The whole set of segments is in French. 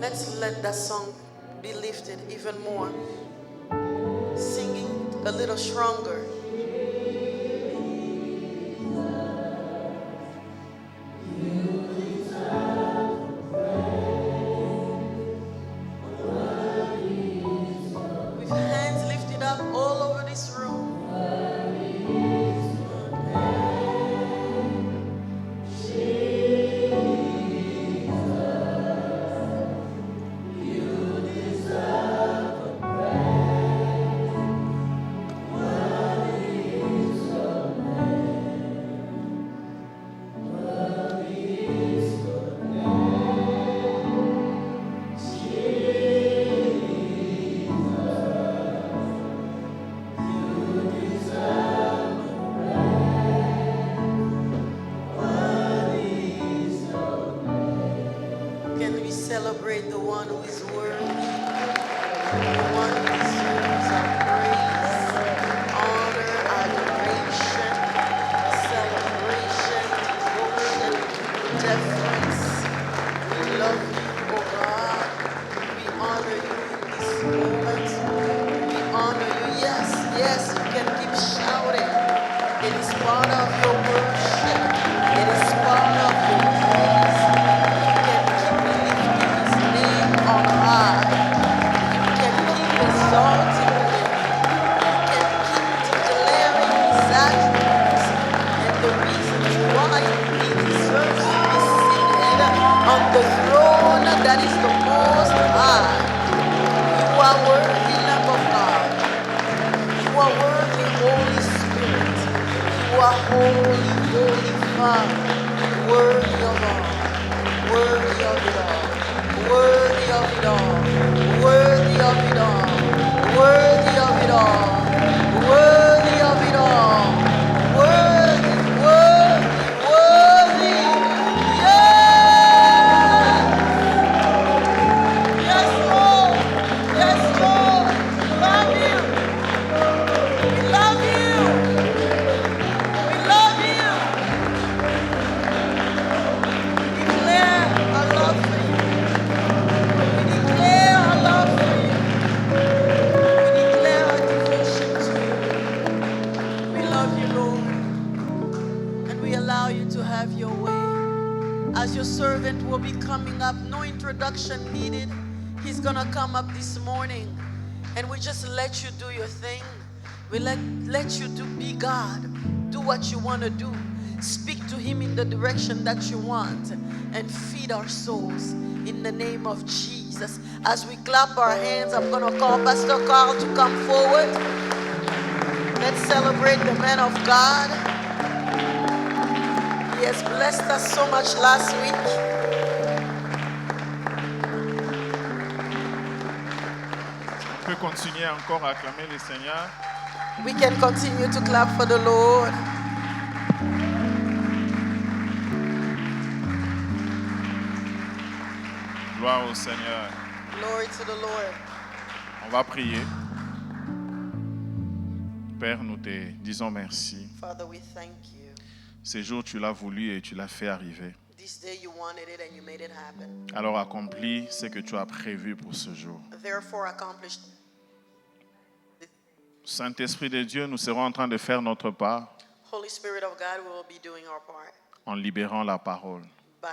Let's let that song be lifted even more. Singing a little stronger. With hands lifted up all over this room. Can we celebrate the one who is worthy, the one who deserves our praise, honor, adoration, celebration, devotion, deference? We love you, oh God. We honor you in this moment. We honor you. Yes, yes, you can keep shouting. It is part of your worship. It is part of your praise. On high. You can keep exalting him. You can keep declaring his attributes and the reasons why he deserves to be seated on the throne that is the most high. You are worthy, Lamb of God. You are worthy, Holy Spirit. You are holy, holy Father. Worthy of all. Worthy of it all. Worthy of it all, worthy of it all, worthy of it all, worthy of it all, worthy, worthy, worthy. Yes! Yes, Lord. Yes, Lord. Love you. We love you. We love you. We declare our love for you. Declare our love for you. We declare our devotion to you. We love you, Lord. And we allow you to have your way. As your servant will be coming up, no introduction needed. He's going to come up this morning. And we just let you do your thing. We let you be God. Do what you want to do. Speak to him in the direction that you want. And feed our souls in the name of Jesus. As we clap our hands, I'm going to call Pastor Carl to come forward. Let's celebrate the man of God. He has blessed us so much last week. On peut continuer encore à acclamer le Seigneur. We can continue to clap for the Lord. Gloire au Seigneur. Glory to the Lord. On va prier. Père, nous te disons merci. Father, we thank you. Ces jours, tu l'as voulu et tu l'as fait arriver. This day you wanted it and you made it happen. Alors accomplis ce que tu as prévu pour ce jour. Therefore accomplished. Saint-Esprit de Dieu, nous serons en train de faire notre part Holy Spirit of God, we will be doing our part en libérant la parole. by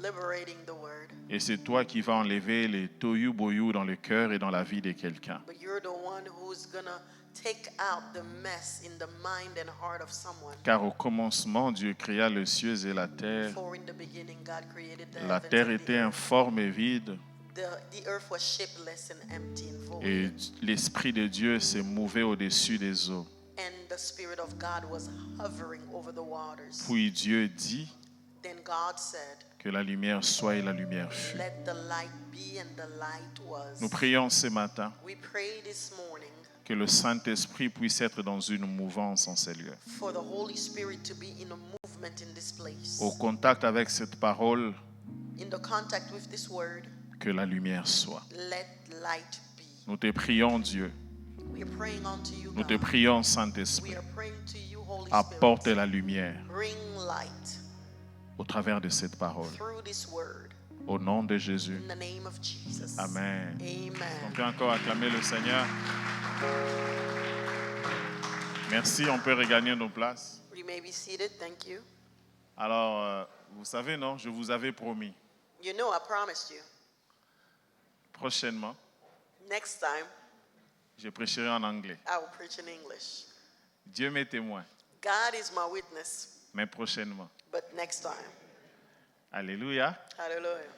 liberating the word. Et c'est toi qui vas enlever les tohu-bohu dans le cœur et dans la vie de quelqu'un. But you're the one who's gonna take out the mess in the mind and heart of someone. Car au commencement, Dieu créa les cieux et la terre. For in the beginning God created the La heavens terre and the était earth. informe et vide. The earth was shapeless and empty and void. Et l'Esprit de Dieu s'est mouvé au-dessus des eaux. And the Spirit of God was hovering over the waters. Puis Dieu dit Then God said, que la lumière soit et la lumière fut. let the light be, and the light was. Nous prions ce matin We pray this morning que le Saint-Esprit puisse être dans une mouvance en ces lieux. for the Holy Spirit to be in a movement in this place. Au contact avec cette parole, In the contact with this word, que la lumière soit. let light be. Nous te prions, Dieu. We are praying unto you, Nous te God. prions, We Saint-Esprit. are praying to you, Holy Apporte Spirit. la lumière Bring light au travers de cette parole. through this word. Au nom de Jésus. In the name of Jesus. Amen. Amen. On peut encore acclamer le Seigneur. Merci, on peut regagner nos places. You may be seated. Thank you. Alors, vous savez, non, je vous avais promis, You know I promised you. prochainement, Next time, je prêcherai en anglais. I will preach in English. Dieu m'est témoin, God is my witness, mais prochainement. but next time. Alléluia. Hallelujah.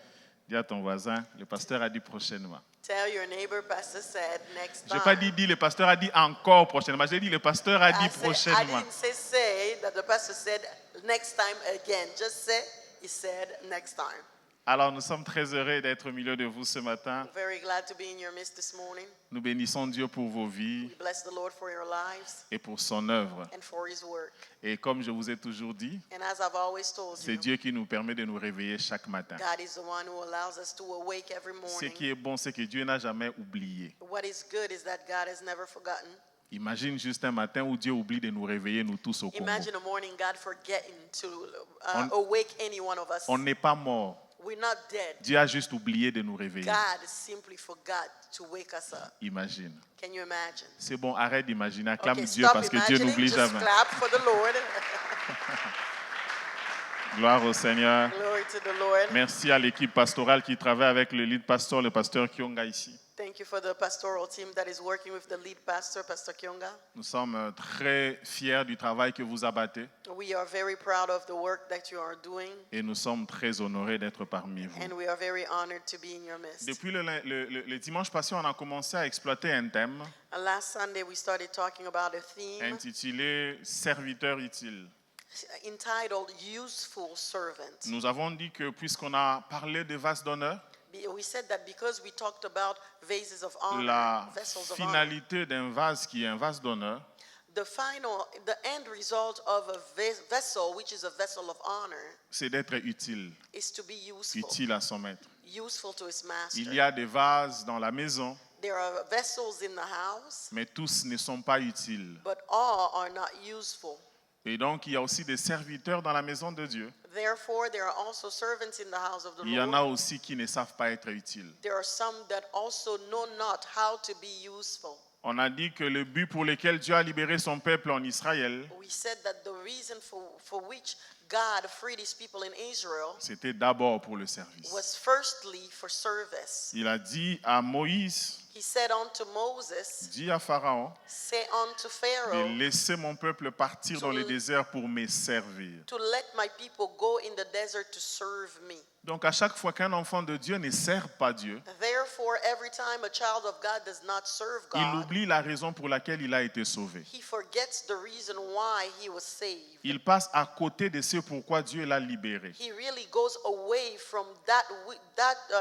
Dis à ton voisin, le pasteur a dit prochainement. Tell your neighbor, Pastor said next Je time. n'ai pas dit, le pasteur a dit encore prochainement. J'ai dit, le pasteur a dit I prochainement. didn't say that the pastor said next time again. Just say he said next time. Alors, nous sommes très heureux d'être au milieu de vous ce matin. I'm very glad to be in your midst this morning. Nous bénissons Dieu pour vos vies We bless the Lord for your lives et pour son œuvre. and for his work. Et comme je vous ai toujours dit, And as I've always told c'est you, Dieu qui nous permet de nous réveiller chaque matin. God is the one who allows us to awake every Ce morning. qui est bon, c'est que Dieu n'a jamais oublié. What is good is that God has never forgotten. Imagine juste un matin où Dieu oublie de nous réveiller, nous tous au Congo. Imagine a morning God forgetting to On- awake any one of us. On n'est pas mort. We're not dead. Dieu a juste oublié de nous réveiller. God simply forgot to wake us up. Imagine. Can you imagine? C'est bon, arrête d'imaginer. Acclame Okay, Dieu stop parce que Dieu imagining. n'oublie Just jamais. clap for the Lord. Gloire au Seigneur. Glory to the Lord. Merci à l'équipe pastorale qui travaille avec le lead pasteur, le pasteur Kyonga ici. Thank you for the pastoral team that is working with the lead pastor, Pastor Kyonga. Nous sommes très fiers du travail que vous abattez We are very proud of the work that you are doing, et nous sommes très honorés d'être parmi vous. and we are very honored to be in your midst. Depuis le dimanche passé, on a commencé à exploiter un thème Last Sunday, we started talking about a theme intitulé « Serviteur utile ». entitled Useful Servant. Nous avons dit que puisqu'on a parlé de vases d'honneur, We said that because we talked about vases of honor, la vessels of honor, finalité d'un vase qui est un vase d'honneur, the end result of a vessel, which is a vessel of honor, c'est d'être utile, is to be useful, utile à son maître. useful to his master. Il y a des vases dans la maison, There are vessels in the house, mais tous ne sont pas utiles. but all are not useful. Et donc, il y a aussi des serviteurs dans la maison de Dieu. Therefore, there are also servants in the house of the Il y en a Lord. aussi qui ne savent pas être utiles. There are some that also know not how to be useful. On a dit que le but pour lequel Dieu a libéré son peuple en Israël, We said that the reason for which God freed his people in Israel c'était d'abord pour le service. was firstly for service. Il a dit à Moïse, He said unto Moses, dis à Pharaon, say unto de Pharaoh, laisser mon peuple partir dans le désert pour me servir. to let my people go in the desert to serve me. Donc à chaque fois qu'un enfant de Dieu ne sert pas Dieu, Therefore, every time a child of God does not serve il God, oublie la raison pour laquelle il a été sauvé. he forgets the reason why he was saved. Il passe à côté de ce pourquoi Dieu l'a libéré. He really goes away from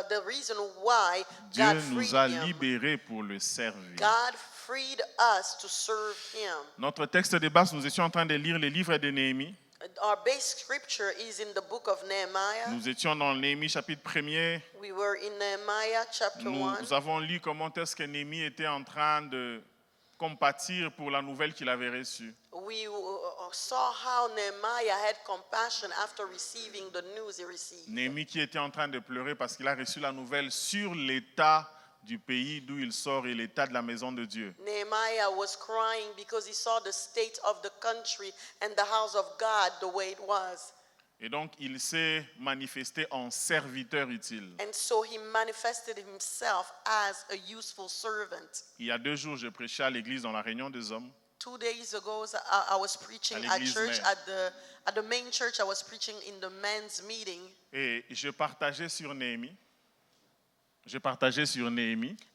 the reason why Dieu God freed nous a him. libérés pour le servir. God freed us to serve him. Notre texte de base, nous étions en train de lire le livre de Néhémie. Our base scripture is in the book of Nehemiah. Nous étions dans Néhémie chapitre 1er. We were in Nehemiah chapter 1. Nous avons lu comment est-ce que Néhémie était en train de compatir pour la nouvelle qu'il avait reçue. We saw how Nehemiah had compassion after receiving the news he received. Néhémie qui était en train de pleurer parce qu'il a reçu la nouvelle sur l'état du pays d'où il sort et l'état de la maison de Dieu. Nehemiah was crying because he saw the state of the country and the house of God the way it was. Et donc, il s'est manifesté en serviteur utile. And so he manifested himself as a useful servant. Il y a 2 jours, je prêchais à l'église dans la réunion des hommes. 2 days ago, I was preaching À at l'église church, mère. at the main church. I was preaching in the men's meeting. Et je partageais sur Néhémie.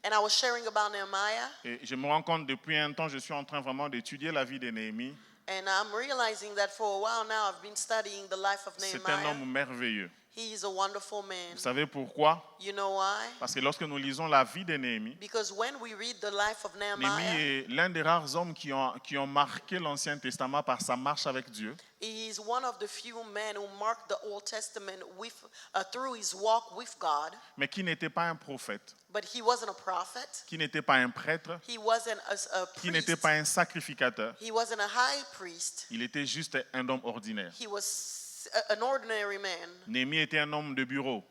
And I was sharing about Nehemiah. Et je me rends compte depuis un temps, je suis en train vraiment d'étudier la vie de Néhémie. And I'm realizing that for a while now, I've been studying the life of C'est un Nehemiah. homme merveilleux. He is a wonderful man. Vous savez pourquoi? You know why? Parce que lorsque nous lisons la vie de Néhémie, Because when we read the life of Néhémie Nehemiah, est l'un des rares hommes qui ont marqué l'Ancien Testament par sa marche avec Dieu. he is one of the few men who marked the Old Testament through his walk with God. Mais qui n'était pas un prophète, But he wasn't a prophet. qui n'était pas un prêtre, He wasn't a qui n'était priest. pas un sacrificateur. He wasn't a high priest. Il était juste un homme ordinaire. He was an ordinary man. Néhémie était un homme de bureau.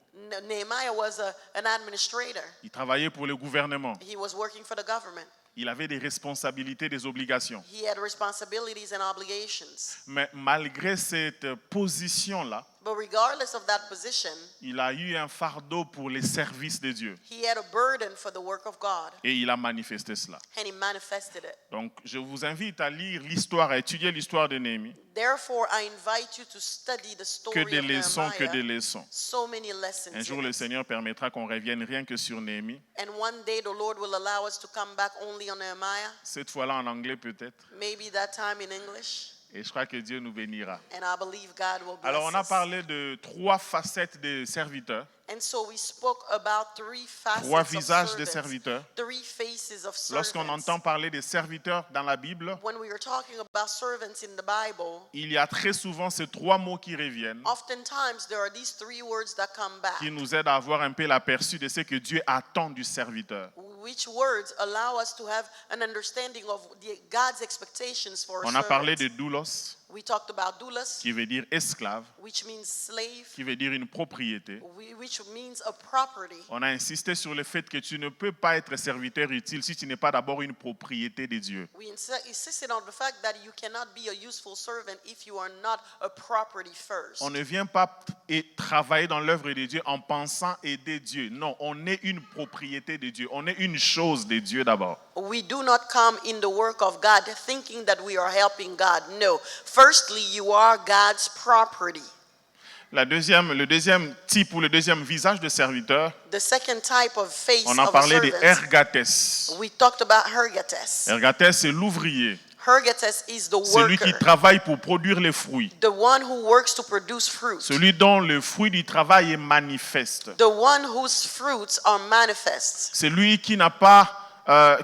Nehemiah was an administrator. Il travaillait pour le gouvernement. He was working for the government. Il avait des responsabilités, des obligations. He had responsibilities and obligations. Mais malgré cette position-là, But regardless of that position, il a eu un fardeau pour les services de Dieu. he had a burden for the work of God, Et il a manifesté cela. and he manifested it. Donc, je vous invite à lire l'histoire, à étudier l'histoire de Néhémie. Therefore, I invite you to study the Que story des of leçons, que des Nehemiah. leçons. So many lessons. Un jour, in le it. Seigneur permettra qu'on revienne rien que sur Néhémie. And one day the Lord will allow us to come back only on Nehemiah. Cette fois-là en anglais peut-être. Maybe that time in English. Et je crois que Dieu nous bénira. And I believe God will bless Alors, on a us. parlé de 3 facettes des serviteurs, And so we spoke about 3 facets 3 of visages des servants, serviteurs. 3 faces of Lorsqu'on servants. entend parler des serviteurs dans la Bible, When we are talking about servants in the Bible, il y a très souvent ces 3 mots qui reviennent, oftentimes there are these 3 words that come back, qui nous aident à avoir un peu l'aperçu de ce que Dieu attend du serviteur. which words allow us to have an understanding of God's expectations for On a a parlé servant. de doulos, We talked about doulos, qui veut dire esclave, which means slave, qui veut dire une propriété. which means a property. On a insisté sur le fait que tu ne peux pas être serviteur utile si tu n'es pas d'abord une propriété de Dieu. We insisted on the fact that you cannot be a useful servant if you are not a property first. On ne vient pas travailler dans l'œuvre de Dieu en pensant aider Dieu. Non, on est une propriété de Dieu. On est une chose de Dieu d'abord. We do not come in the work of God thinking that we are helping God. No. Firstly, you are God's property. Le deuxième type ou le deuxième visage de serviteur, The second type of face on a of a parlé de servant, ergates. we talked about Hergates. Ergates, c'est l'ouvrier, Hergates is the celui qui worker, travaille pour produire les fruits, the one who works to produce fruit, celui dont le fruit du travail est manifeste. the one whose fruits are manifest, C'est lui qui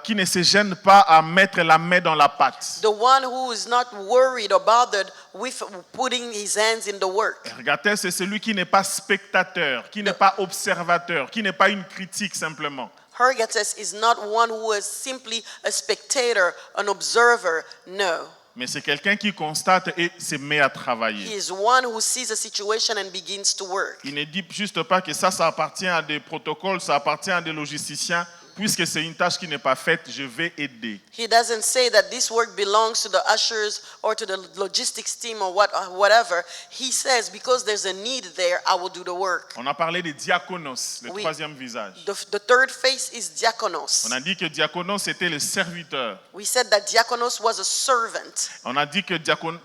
qui ne se gêne pas à mettre la main dans la pâte. the one who is not worried or bothered with putting his hands in the work. Ergates, c'est celui qui n'est pas spectateur, qui n'est pas observateur, qui n'est pas une critique simplement. Hergates is not one who is simply a spectator, an observer. No. Mais c'est quelqu'un qui constate et se met à He travailler. is one who sees a situation and begins to work. Il ne dit juste pas que ça appartient à des protocoles, ça appartient à des logisticiens. Puisque c'est une tâche qui n'est pas faite, je vais aider. He doesn't say that this work belongs to the ushers or to the logistics team or whatever. He says, because there's a need there, I will do the work. On a parlé de diakonos, le Oui. troisième visage. The third face is diakonos. On a dit que diakonos était le serviteur. We said that diakonos was a servant. On a dit que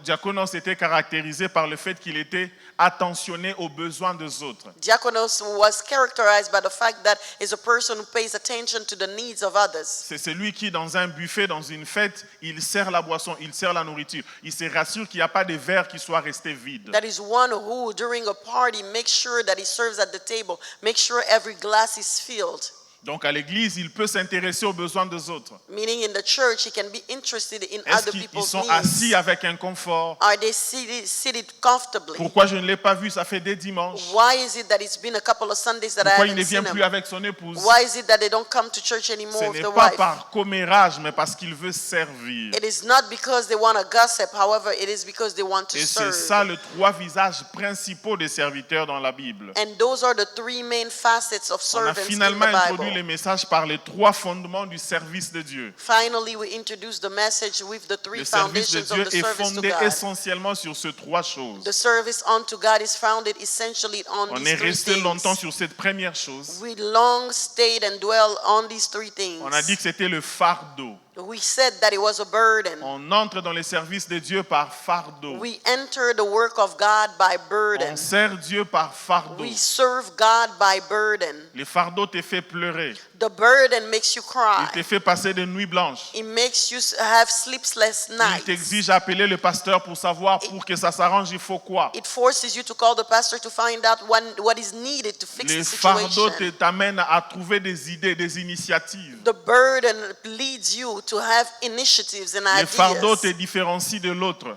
diakonos était caractérisé par le fait qu'il était attentionné aux besoins des autres. Diakonos was characterized by the fact that is a person who pays attention to the needs of others. C'est celui qui, dans un buffet, dans une fête, il sert la boisson, il sert la nourriture. Il se rassure qu'il n'y a pas de verre qui soit resté vide. That is one who, during a party, makes sure that he serves at the table, makes sure every glass is filled. Donc à l'église, il peut s'intéresser aux besoins des autres. Meaning in the church, he can be interested in Est-ce other qu'ils people's sont needs. assis avec un confort? Are they seated comfortably? Pourquoi je ne l'ai pas vu? Ça fait des dimanches. Why is it that it's been a couple of Sundays that Pourquoi I il ne haven't vient seen plus him? avec son épouse? Why is it that they don't come to church anymore Ce with n'est the pas wife? par commérage, mais parce qu'il veut servir. It is not because they want to gossip, however, it is because they want to Et c'est serve. ça les 3 visages principaux des serviteurs dans la Bible. And those are the 3 main facets of On a servants in finalement the introduit Bible. le message par les 3 fondements du service de Dieu. Finally, we introduce the message with the 3 Le service de foundations Dieu of the est service to fondé God. essentiellement sur ces 3 choses. The service unto God is founded essentially on On these est 3 resté longtemps things. sur cette première chose. We long stayed and dwell on these 3 things. On a dit que c'était le fardeau. We said that it was a burden. On entre dans les services de Dieu par fardeau. We enter the work of God by burden. On sert Dieu par fardeau. We serve God by burden. Le fardeau te fait pleurer. The burden makes you Il cry. te fait passer des nuits blanches. It makes you have sleepless Il nights. t'exige d'appeler le pasteur pour savoir pour que ça s'arrange, il faut quoi. It forces you to call the pastor to find out what is needed to fix Le the fardeau situation. t'amène à trouver des idées, des initiatives. The burden leads you to have initiatives and Le fardeau te ideas. différencie de l'autre.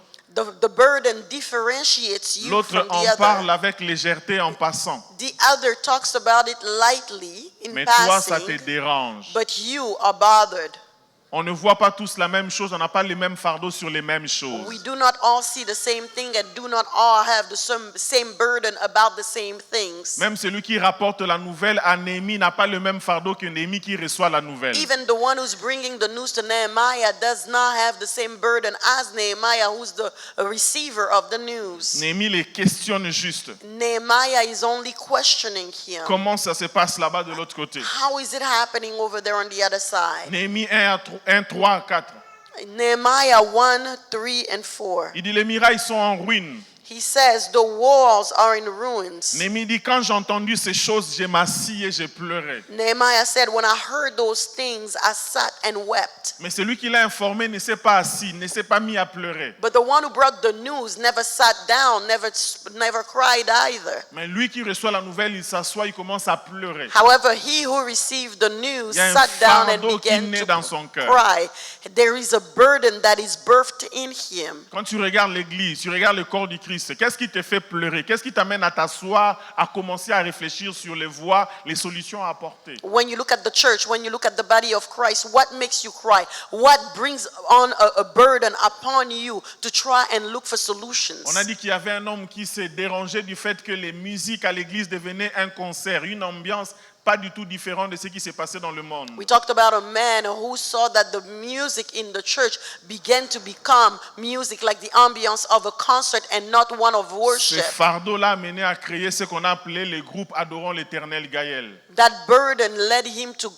The burden differentiates you L'autre from the en parle other. avec légèreté en passant. The other talks about it lightly in Mais toi, ça te passing, dérange. but you are bothered. On ne voit pas tous la même chose, on n'a pas les mêmes fardeaux sur les mêmes We choses. do not all see the same thing and do not all have the same burden about the same things. Même celui qui rapporte la nouvelle à Néhémie n'a pas le même fardeau que Néhémie qui reçoit la nouvelle. Even the one who's bringing the news to Nehemiah does not have the same burden as Nehemiah, who's the receiver of the news. Néhémie les questionne juste. Nehemiah is only questioning him. Comment ça se passe là-bas de l'autre côté? How is it happening over there on the other side? Néhémie 1, 3 à 4. Nehemiah 1, 3, and 4. Il dit les murailles sont en ruine. He says the walls are in ruins. Néhémie dit quand j'ai entendu ces choses, j'ai m'assis et j'ai pleuré. Nehemiah said, when I heard those things, I sat and wept. Mais celui qui l'a informé ne s'est pas assis, ne s'est pas mis à pleurer. But the one who brought the news never sat down, never cried either. Mais lui qui reçoit la nouvelle, il s'assoit, il commence à pleurer. However, he who received the news Il y a un sat down and fardeau qui began naît to dans son cœur. cry. There is a burden that is birthed in him. Quand tu regardes l'église, tu regardes le corps du Christ, qu'est-ce qui te fait pleurer? Qu'est-ce qui t'amène à t'asseoir, à commencer à réfléchir sur les voies, les solutions à apporter? When you look at the church, when you look at the body of Christ, what makes you cry? What brings on a burden upon you to try and look for solutions? On a dit qu'il y avait un homme qui s'est dérangé du fait que les musiques à l'église devenaient un concert, une ambiance pas du tout différente de ce qui s'est passé dans le monde. We talked about a man who saw that the music in the church began to become music like the ambience of a concert and not one of Ce worship. fardeau-là a mené à créer ce qu'on a appelé les groupes Adorant l'Éternel Gaël. That burden led him to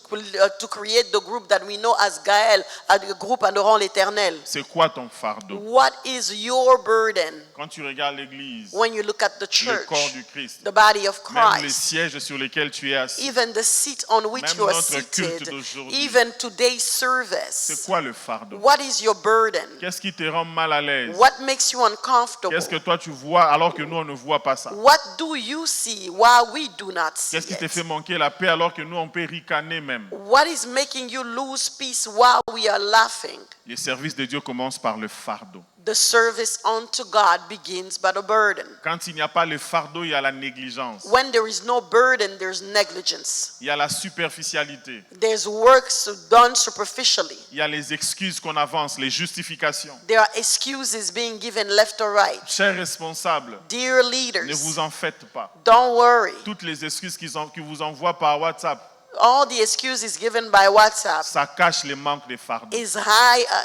create the group that we know as Gaël, a groupe adorant l'Éternel. C'est quoi ton fardeau? What is your burden Quand tu regardes l'église, when you look at the le church, corps du Christ, the body of même les Christ? sièges sur lesquels tu es assis, Even the seat on which Même you are notre culte seated, d'aujourd'hui. even today's c'est service. quoi le fardeau? What is your burden? Qu'est-ce qui te rend mal à l'aise? What makes you uncomfortable? Qu'est-ce que toi tu vois alors que nous on ne voit pas ça? What do you see while we do not see Qu'est-ce qui te fait it? manquer la paix alors que nous on peut ricaner même? What is making you lose peace while we are laughing? Le service de Dieu commence par le fardeau. The service unto God begins by the burden. Quand il n'y a pas le fardeau, il y a la négligence. When there is no burden, there's negligence. Il y a la superficialité. There's works done superficially. Il y a les excuses qu'on avance, les justifications. There are excuses being given left or right. Chers responsables, Dear ne leaders, vous en faites pas. don't worry. Toutes les excuses qu'ils vous envoient par WhatsApp, All the excuses given by WhatsApp ça cache les manques de fardeau.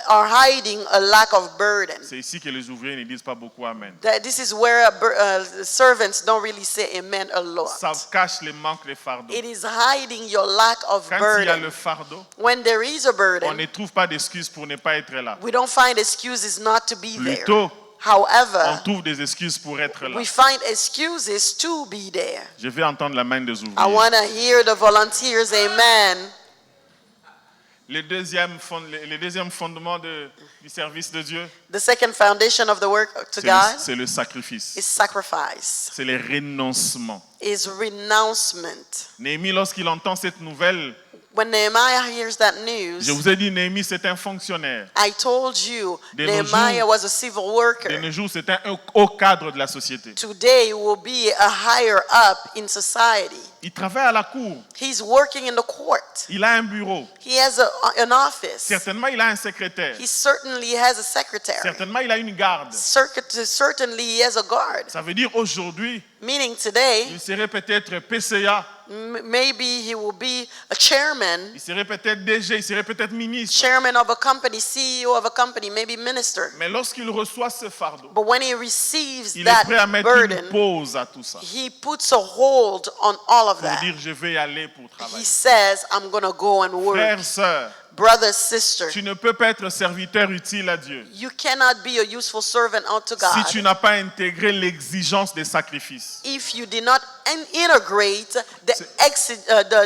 are hiding a lack of burden. C'est ici que les ouvriers ne disent pas beaucoup Amen. This is where servants don't really say amen a lot. Ça cache les manques de fardeau. It is hiding your lack of Quand il y a burden. le fardeau, When there is a on burden, ne trouve pas d'excuses pour ne pas être là. we don't find excuses not to be there. Plutôt, on However, trouve des excuses pour être là. we find excuses to be there. Je vais entendre la main des I ouvriers. want to hear the volunteers, amen. Le deuxième fondement du service de Dieu, The second foundation of the work to God c'est le sacrifice. is sacrifice, C'est le renoncement. is renouncement. Néhémie, lorsqu'il entend cette nouvelle, When Nehemiah hears that news, je vous ai dit, Néhémie, c'est un fonctionnaire. I told you De nos Nehemiah jours- was a civil De worker. nos jours, c'est un haut cadre de la société. Today will be a higher up in society. Il travaille à la cour. He's working in the court. Il a un bureau. He has an office. Certainement, il a un secrétaire. He certainly has a secretary. Certainement, il a une garde. Certainly he has a guard. Ça veut dire aujourd'hui, Meaning today, il serait peut-être PCA, maybe he will be a chairman, il serait peut-être DG, il serait peut-être ministre. chairman of a company, CEO of a company, maybe minister. Mais lorsqu'il reçoit ce fardeau, But when he receives il est that prêt à mettre burden, une pause à tout ça. he puts a hold on all of Pour that. dire, je vais y aller pour He travailler. says, I'm going to go and work. Frères, sœurs, Brothers, sisters, tu ne peux pas être serviteur utile à Dieu you cannot be a useful servant unto si God tu n'as pas intégré l'exigence des sacrifices. if you did not integrate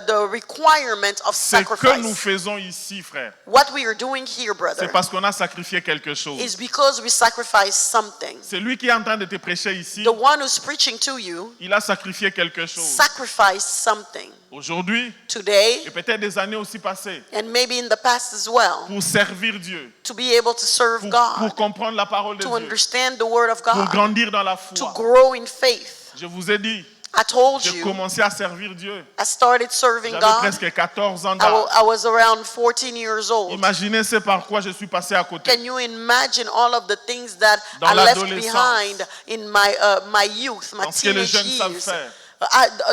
the requirement of Ce que nous sacrifice. faisons ici, frères, What we are doing here, c'est brother, parce qu'on a sacrifié quelque chose. is because we sacrifice something. Celui qui est en train de te prêcher ici, The one who's preaching to you il a sacrifié quelque chose. sacrificed something. Aujourd'hui, Today, et peut-être des années aussi passées, and maybe in the past as well, pour servir Dieu, to be able to serve pour God, comprendre la parole de to Dieu, understand the word of pour God, grandir dans la to foi. grow in faith. Je vous ai dit, I told J'ai you, commencé à servir Dieu. I started serving J'avais God. presque 14 ans I d'âge. was around 14 years old. Imaginez c'est par quoi je suis passé à côté. Can you imagine all of the things that Dans I left l'adolescence. behind in my youth, my Dans ce que les teenage jeunes savent years? faire.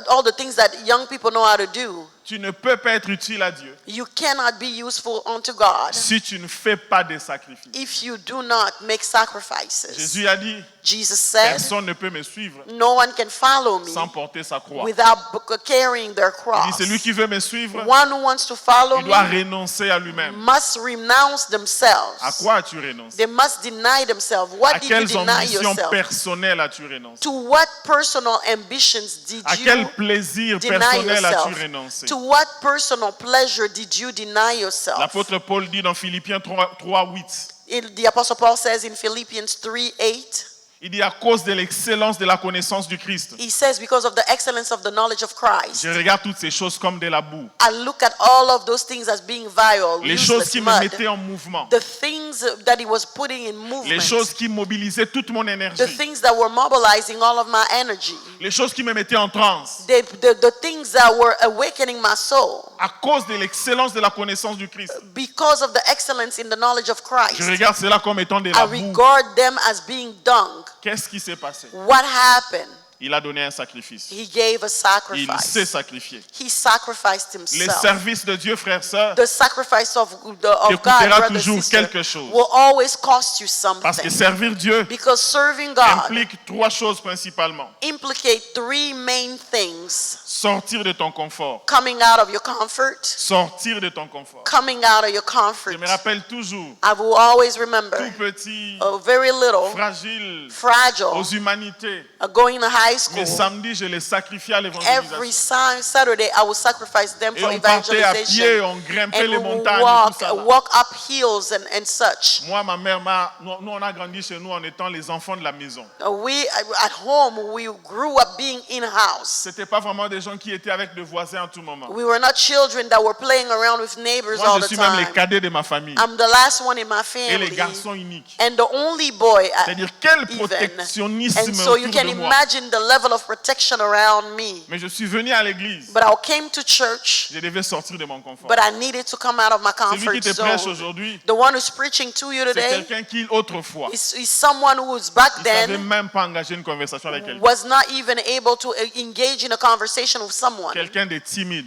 All the things that young people know how to do. Tu ne peux pas être utile à Dieu You cannot be useful unto God si tu ne fais pas des sacrifices. if you do not make sacrifices. Jésus a dit, Jesus said, personne ne peut me suivre no one can follow me sans porter sa croix. without carrying their Il cross. dit, celui qui veut me suivre, One who wants to follow il doit me renoncer à lui-même. must renounce themselves. À quoi as-tu renoncé? They must deny themselves. À What did you quelles deny ambitions yourself? personnelles as-tu renoncé? To what personal ambitions did À quel you plaisir deny personnel as-tu yourself? renoncé? To what personal pleasure did you deny yourself? L'apôtre Paul dit dans Philippiens 3:8, The Apostle Paul says in Philippians 3:8, il dit à cause de l'excellence de la connaissance du Christ, he says, because of the excellence of the knowledge of Christ, je regarde toutes ces choses comme de la boue. I look at all of those things as being vile, Les choses useless qui me mud. mettaient en mouvement, The things that he was putting in les movement. choses qui mobilisaient toute mon The énergie, things that were mobilizing all of my energy. les choses qui me mettaient en transe. The things that were awakening my soul. À cause de l'excellence de la connaissance du Christ, Because of the excellence in the knowledge of Christ, je regarde cela comme étant de I la boue. regard them as being dung. Qu'est-ce qui s'est passé? What happened? Il a donné un sacrifice. He gave a Il sacrifice. s'est sacrifié. He sacrificed Les himself. services de Dieu, frères, sœurs, The sacrifice of God, coûtera brother, toujours sister, quelque chose. will always cost you parce que something. servir Dieu Because serving God implique trois choses principalement. implicate three main things: Sortir de ton confort. coming out of your comfort, Sortir de ton confort. coming out of your comfort. Je me rappelle toujours, I will always remember, tout petit, very little, fragile, fragile, aux humanités. going to high school. Mais samedi, je les sacrifiais à Every l'évangélisation. Saturday, I would sacrifice them Et for on partait à pied, evangelization. on grimpait And les we would montagnes et tout ça. là. walk up hills and such. Moi, ma mère, nous on a grandi chez nous en étant les enfants de la maison. At home, we grew up being in-house. C'était pas vraiment des gens qui étaient avec des voisins à tout moment. We were not children that were playing around with neighbors Moi, all je the suis même les time. cadets de ma famille. I'm the last one in my Et les family. garçons uniques. And the only boy C'est-à-dire quel even. protectionnisme And so you autour can de moi. imagine the level of protection around me. Mais je suis venu à l'église. But I came to church, Je devais sortir de mon confort. but I needed to come out of my Celui qui comfort te prêche zone. aujourd'hui, The one who's preaching to you c'est today quelqu'un qui, autrefois, is someone who's back il ne savait then même pas engager une conversation avec quelqu'un. was not even able to engage in a conversation with someone. Quelqu'un de timide,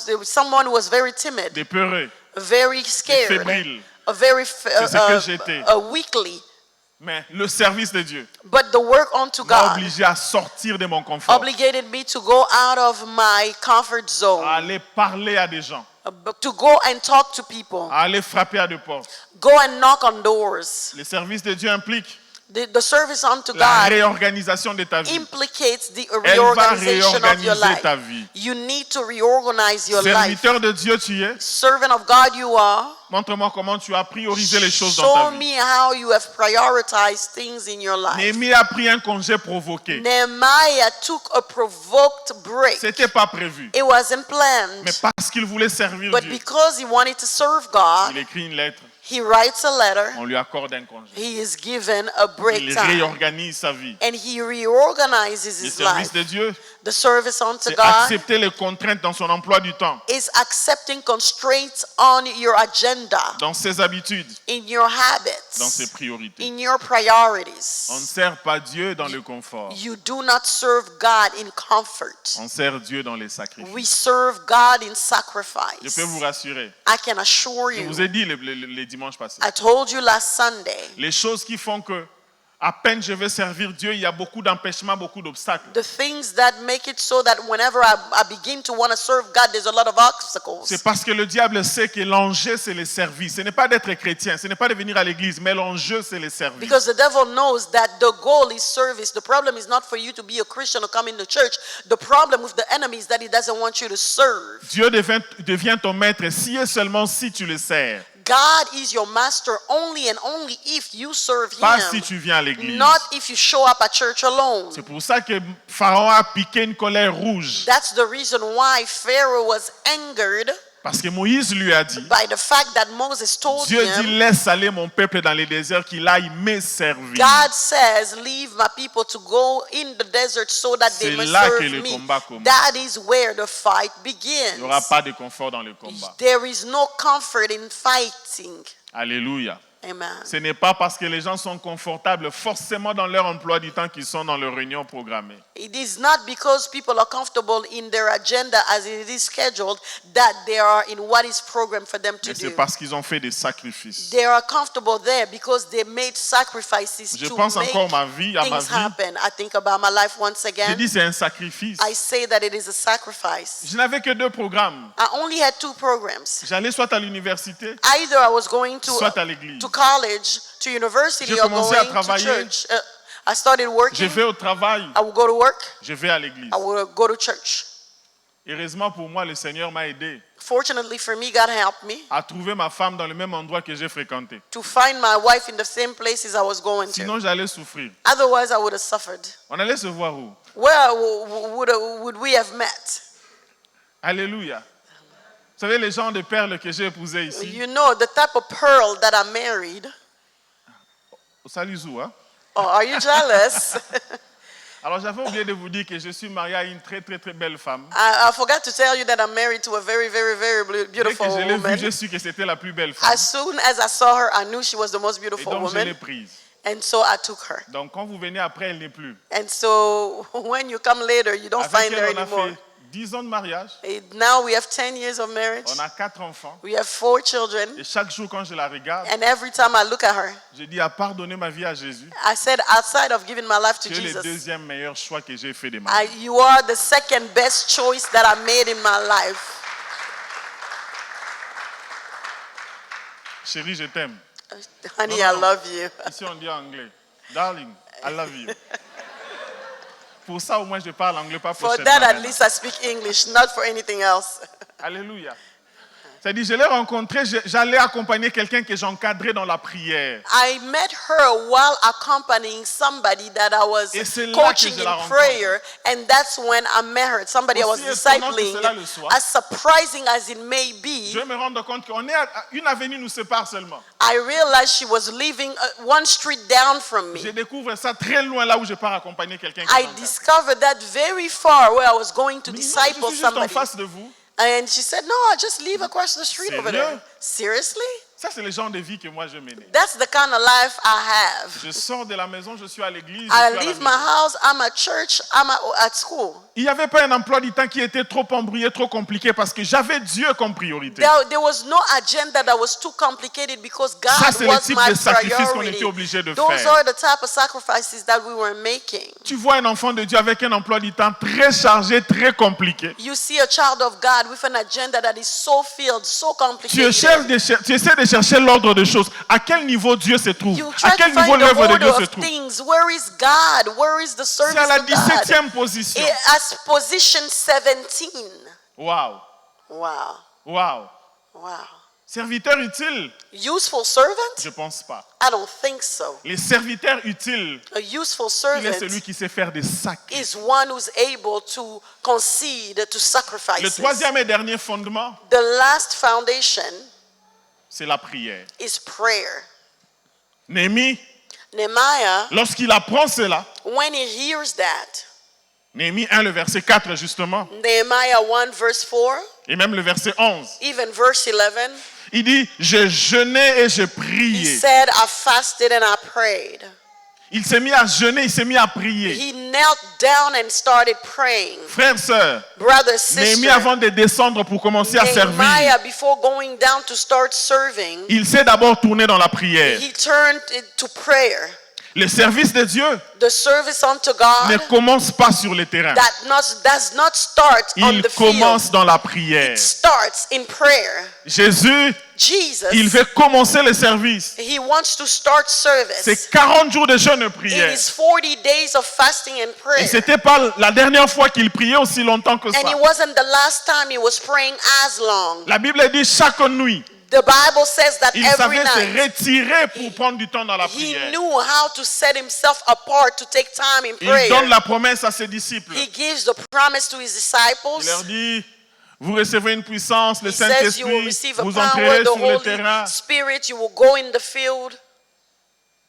There was someone who was very timid, de peureux, very de scared, fébrile. a very C'est ce que j'étais. weakly. Mais le service de Dieu But the work unto m'a God obligé à sortir de mon confort, obligated me to go out of my comfort à zone, aller parler à des gens, to go and talk to people, à aller frapper à des portes. go and knock on doors. Le service de Dieu implique The service unto la God réorganisation de ta vie. implicates the Elle va reorganization of your réorganiser ta life. vie. You need to reorganize your life. Serviteur de Dieu tu es. Servant of God you are. Montre-moi comment tu as priorisé les choses dans ta Show vie. me how you have prioritized things in your life. Néhémie a pris un congé provoqué. Nehemiah took a provoked break. C'était pas prévu. It wasn't planned. Mais parce qu'il voulait servir But Dieu, because he wanted to serve God, il écrit une lettre, he writes a letter. on lui accorde un congé. He is given a break Il time. réorganise sa vie. And he reorganizes Le his service life. de Dieu, The service unto c'est God accepter les contraintes dans son emploi du temps, is accepting constraints on your agenda, dans ses habitudes, in your dans ses habits, priorités. in your priorities. On ne sert pas Dieu dans le confort. You do not serve God in comfort. On sert Dieu dans les We sacrifices. serve God in Je sacrifice. peux vous rassurer. I can assure Je you. vous ai dit les dimanches passés. I told you last Sunday, Les choses qui font que, à peine je vais servir Dieu, il y a beaucoup d'empêchements, beaucoup d'obstacles. the things that make it so that whenever I begin to want to serve God, there's a lot of obstacles. C'est parce que le diable sait que l'enjeu, c'est le service. Ce n'est pas d'être chrétien, ce n'est pas de venir à l'église, mais l'enjeu, c'est le service. Because the devil knows that the goal is service. The problem is not for you to be a Christian or come into church. The problem with the enemy is that he doesn't want you to serve. Dieu devient ton maître si et seulement si tu le sers. God is your master only and only if you serve Pas si him. tu viens à l'église. Not if you show up at church alone. C'est pour ça que Pharaon a piqué une colère rouge. That's the reason why Pharaoh was angered Parce que Moïse lui a dit, by the fact that Moses told Dieu dit, him, laisse aller mon peuple dans les déserts, qu'il aille me servir. God says, leave my people to go in the desert so that they C'est must là que serve le me. combat commence. That is where the fight Il begins. n'y aura pas de confort dans le combat. There is no comfort in fighting. Alléluia. Amen. Ce n'est pas parce que les gens sont confortables forcément dans leur emploi du temps qu'ils sont dans leur réunion programmée. It is not because people are comfortable in their agenda as it is scheduled that they are in what is programmed for them to Mais c'est do. parce qu'ils ont fait des sacrifices. They are comfortable there because they made sacrifices Je to pense make encore à ma vie. things happen. I think about my life once Je again. dis c'est un sacrifice. I say that it is a sacrifice. Je n'avais que 2 programmes. I only had 2 programs. J'allais soit à l'université, Either I was going soit à l'église. to college, to university, J'ai or commencé à going to travailler. church. I started Je working. vais au travail, I would go to work. je vais à l'église. I would go to church. Heureusement pour moi, le Seigneur m'a aidé Fortunately for me, God helped me à trouver ma femme dans le même endroit que j'ai fréquenté. to find my wife in the same places I was going to. Sinon, j'allais souffrir. Otherwise, I would have suffered. On allait se voir où? Where would we have met? Alléluia. Vous savez, les gens de perles que j'ai épousés ici, You know, the type of pearl that I married. au Salizou, hein? Oh, are you jealous? Alors, j'avais oublié de vous dire que je suis marié à une très, très, très belle femme. I forgot to tell you that I'm married to a very, very, very Dès que beautiful je l'ai vue, woman. j'ai su que c'était la plus belle femme. As soon as I saw her, I knew she was the most Et beautiful donc, je l'ai woman. prise. And so I took her. Donc, quand vous venez après, elle n'est plus. And so when you come later, you don't Avec find her elle, on a anymore. fait 10 ans de mariage. Now we have 10 years of marriage. On a 4 enfants. We have 4 children. Et chaque jour, quand je la regarde, And every time I look at her, je dis, à part donner ma vie à Jésus, I said, outside of giving my life to tu es le Jesus, deuxième meilleur choix que j'ai fait de ma vie. you are the second best choice that I made in my life. Chérie, je t'aime. Honey, No, no, I no. love you. Ici, on dit en anglais. Darling, I love you. Pour ça, au moins, je parle anglais, pas For prochainement. that, at maintenant. least I speak English, not for anything else. Alléluia. C'est-à-dire, je l'ai rencontré, j'allais accompagner quelqu'un que j'encadrais dans la prière. I met her while accompanying somebody that I was Et c'est là coaching que je la in rencontre. prayer, and that's when I met her. Somebody I was Aussi étonnant que discipling. cela le soit, As surprising as it may be, Je me rends compte qu'on est une avenue nous sépare seulement. I realized she was living one street down from Je me. découvre ça très loin là où je pars accompagner quelqu'un. que I j'encadre. discovered that very far where I was going to Mais non, disciple je suis juste en somebody. face de vous. And she said, no, I just live across the street over there. Seriously? Ça, c'est le genre de vie que moi je mène. That's the kind of life I have. Je sors de la maison, je suis à l'église. je I suis à la leave maison. my house, I'm at church, I'm at school. Il n'y avait pas un emploi du temps qui était trop embrouillé, trop compliqué parce que j'avais Dieu comme priorité. There was no agenda that was too complicated because God Ça, c'est le was type my de sacrifice qu'on priority. était obligé de Those faire. are the type of sacrifices that we were making. Tu vois un enfant de Dieu avec un emploi du temps très chargé, très compliqué. You see a child of God with an agenda that is so filled, so Tu complicated. essaies de chercher l'ordre des choses. À quel niveau Dieu se trouve? You À try quel to niveau find the l'œuvre de order Dieu se of trouve? things. Where is God? Where is the service C'est à la of God? 17e position. As position 17. Waouh, Wow. waouh. Wow. Serviteur utile? Useful servant? Je pense pas. I don't think so. Les serviteurs utiles, A useful il est celui servant qui sait faire des sacrifices. is one who's able to concede to Le sacrifices. troisième et dernier fondement, The last foundation c'est la prière. is prayer. Néhémie, Nehemiah, lorsqu'il apprend cela, when he hears that, Néhémie 1, le verset 4 justement, Nehemiah 1 verse 4, et même le verset 11, even verse 11, il dit, je jeûnais et je he priais. said, I fasted and I prayed. Il s'est mis à jeûner, il s'est mis à prier. He knelt down and started praying. Frères, sœurs, Brothers, Néhémie sisters, avant de descendre pour commencer à servir, Nehemiah, before going down to start serving, il s'est d'abord tourné dans la prière. he turned to prayer. Le service de Dieu The service unto ne God commence pas sur le terrain. does not start on Il the field. commence dans la prière. It starts in prayer. Jésus, Jesus, il veut commencer le service. he wants to start service. C'est 40 jours de jeûne et It prière. is 40 days of fasting and Et prayer. c'était pas la dernière fois qu'il priait aussi longtemps que And ça. it wasn't the last time he was praying as long. La Bible dit chaque nuit, The Bible says that il every savait se night retirer pour prendre du temps dans la he prière. knew how to set himself apart to take time in Il donne prayer. la promesse à ses disciples. He gives the promise to his Il disciples. leur dit, Vous recevez une puissance, le He says you will Saint-Esprit, receive a vous power, entrerez the sur le Holy terrain. Spirit, you will go in the field.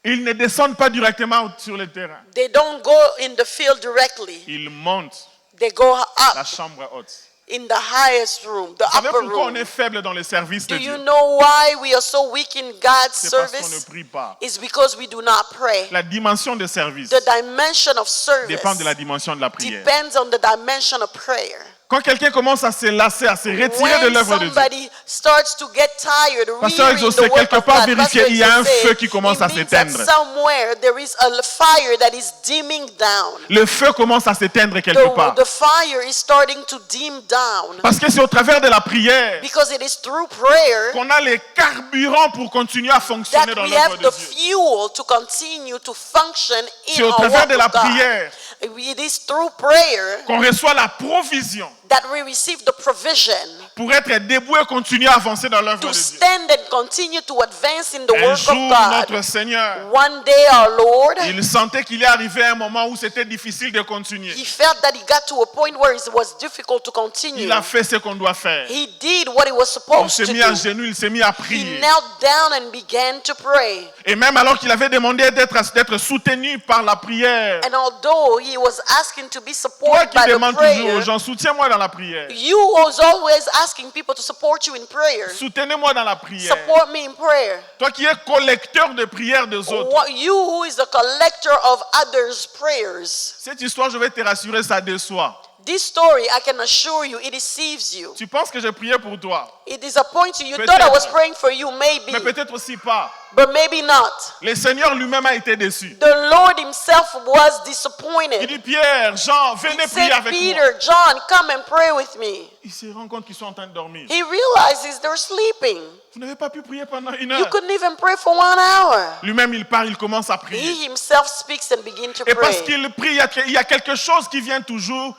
Ils ne descendent pas directement sur le terrain. They don't go in the field directly. Ils montent They go la up chambre haute. in the highest room, the Vous savez upper pourquoi on room. est faible dans le service Do de you Dieu? know why we are so weak in God's C'est parce qu'on ne service? prie pas. It's because we do not pray. La dimension de service The dimension of service dépend de la dimension de la prière. depends on the dimension of prayer. Quand quelqu'un commence à se lasser, à se retirer de When l'œuvre de Dieu, somebody starts to get tired, Pasteur weary in Exaucé, the work quelque of part, God, vérifiez, Pastor il y a un Exaucé, feu qui commence à it means that s'éteindre. somewhere there is a fire that is dimming down. le feu commence à s'éteindre quelque part. The fire is starting to dim down Parce que c'est au travers de la prière because it is through prayer qu'on a les carburants pour continuer à fonctionner that dans we l'œuvre have de the Dieu. fuel to continue to function C'est in au our travers walk de la with God. prière It is through prayer qu'on reçoit la provision that we receive the provision pour être debout et continuer à avancer dans l'œuvre to de Dieu. stand and continue to advance in the Un work jour, of God. notre Seigneur, One day our Lord, il sentait qu'il est arrivé à un moment où c'était difficile de continuer. he felt that he got to a point where it was difficult to continue. Il a fait ce qu'on doit faire. He did what he was Il supposed s'est to mis à do. genoux, il s'est mis à He prier. knelt down and began to pray. Et même alors qu'il avait demandé d'être soutenu par la prière, And although he was asking to be toi supported qui by the demandes toujours aux prayer, gens, soutiens-moi dans la prière. you was always asking people to support you in prayer. Soutenez-moi dans la prière. Support me in prayer. Toi qui es collecteur de prières des autres. You who is the collector of others' prayers. Cette histoire, je vais te rassurer, ça déçoit. This story, I can assure you, it deceives you. Tu penses que j'ai prié pour toi, It disappoints you. You Peut-être. thought I was praying for you, maybe, mais peut-être aussi pas. but maybe not. Le Seigneur lui-même a été déçu. The Lord himself was Il disappointed. dit, Pierre, Jean, He venez prier said, avec moi. Peter, John, come and pray with me. Il se rend compte qu'ils sont en train de dormir. He realizes they're sleeping. Vous n'avez pas pu prier pendant une You heure. couldn't even pray for 1 hour. Lui-même, il part, il commence à He prier. himself speaks and begins to Et parce pray. qu'il prie, il y a quelque chose qui vient toujours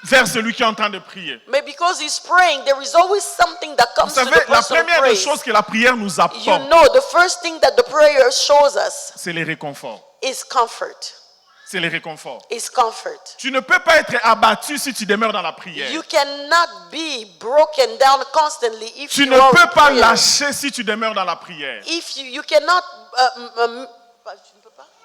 vers celui qui est en train de prier. But because he's praying, there is always something that Vous comes to savez, the la person who première des prays. choses que la prière nous You apporte, know, the first thing that the prayer shows us c'est les réconforts. is comfort. C'est les réconforts. Is comfort. Tu ne peux pas être abattu si tu demeures dans la prière. You cannot be broken down constantly if Tu you ne are in peux pas prayer. lâcher si tu demeures dans la prière. If you cannot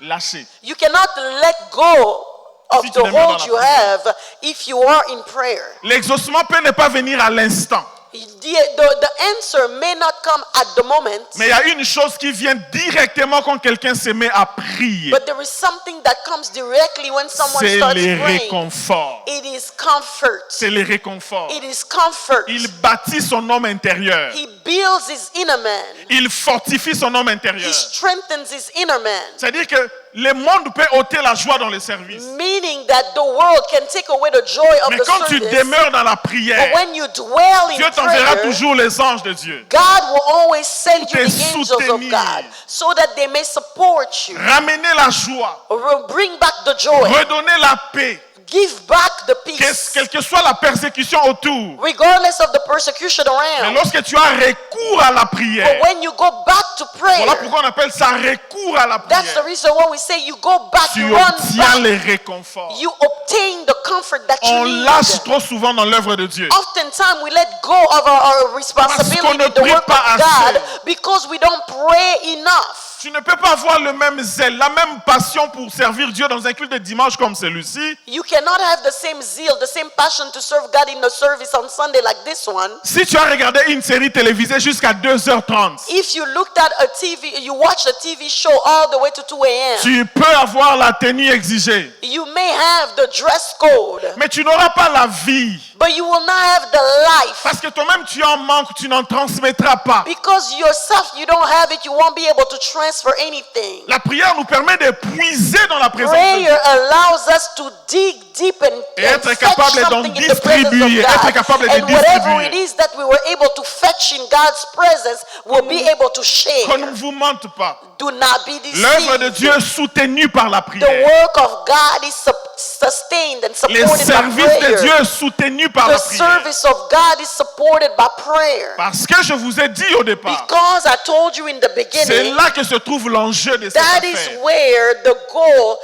Lâcher. you cannot let go of Si tu the demeures dans hold la you prière. have if you are in prayer. L'exaucement peut ne pas venir à l'instant. The answer may not come at the moment, Mais il y a une chose qui vient directement quand quelqu'un se met à prier. but there is something that comes directly when someone C'est starts les praying. réconforts. It is comfort. C'est les réconforts. It is comfort. Il bâtit son homme intérieur. He builds his inner man. Il fortifie son homme He intérieur. strengthens his inner man. C'est-à-dire que le monde peut ôter la joie dans le service. Meaning that the world can take away the joy of Mais the quand tu service. demeures dans la But prière, when you dwell in Dieu t'enverra prayer, toujours les anges de Dieu. God will always send you Te the angels of soutenir. God so that they may support you. Ramener la joie. Bring back the joy. Redonner la paix. Give back the peace. Quelle que soit la persécution autour. Regardless of the persecution Mais around. lorsque tu as recours à la But prière, when you go back to prayer, voilà pourquoi on appelle ça recours à la that's the prière. reason why we say you go back, Tu you run obtiens back, les réconforts. you obtain the comfort that you On need. lâche trop souvent dans l'œuvre de Dieu. Oftentimes we let go of our responsibility Parce qu'on ne in the prie work pas of assez. God because we don't pray enough. Tu ne peux pas avoir le même zèle, la même passion pour servir Dieu dans un culte de dimanche comme celui-ci. You cannot have the same zeal, the same passion to serve God in the service on Sunday like this one. Si tu as regardé une série télévisée jusqu'à 2h30, If you looked at a TV, you watched a TV show all the way to 2 a.m., tu peux avoir la tenue exigée, you may have the dress code, mais tu n'auras pas la vie. but you will not have the life. Parce que toi-même tu en manques, tu n'en transmettras pas. Because yourself, you don't have it, you won't be able to transfer anything. La prière nous permet de puiser dans la présence de Prayer Dieu. allows us to dig deep and Et être fetch capable d'en something in the presence of distribuer, God. être capable de And whatever distribuer. it is that we were able to fetch in God's presence, we'll be able to Qu'on ne share. vous mente pas. Do not be L'œuvre de deceived. Dieu est soutenue par la The prière. work of God is sustained and Les supported by services de Dieu prayer. est soutenu par The la prière. service of God is supported by prayer. Parce que je vous ai dit au départ, Because I told you in the c'est beginning, là que se trouve l'enjeu de cette that is affaire. where the goal,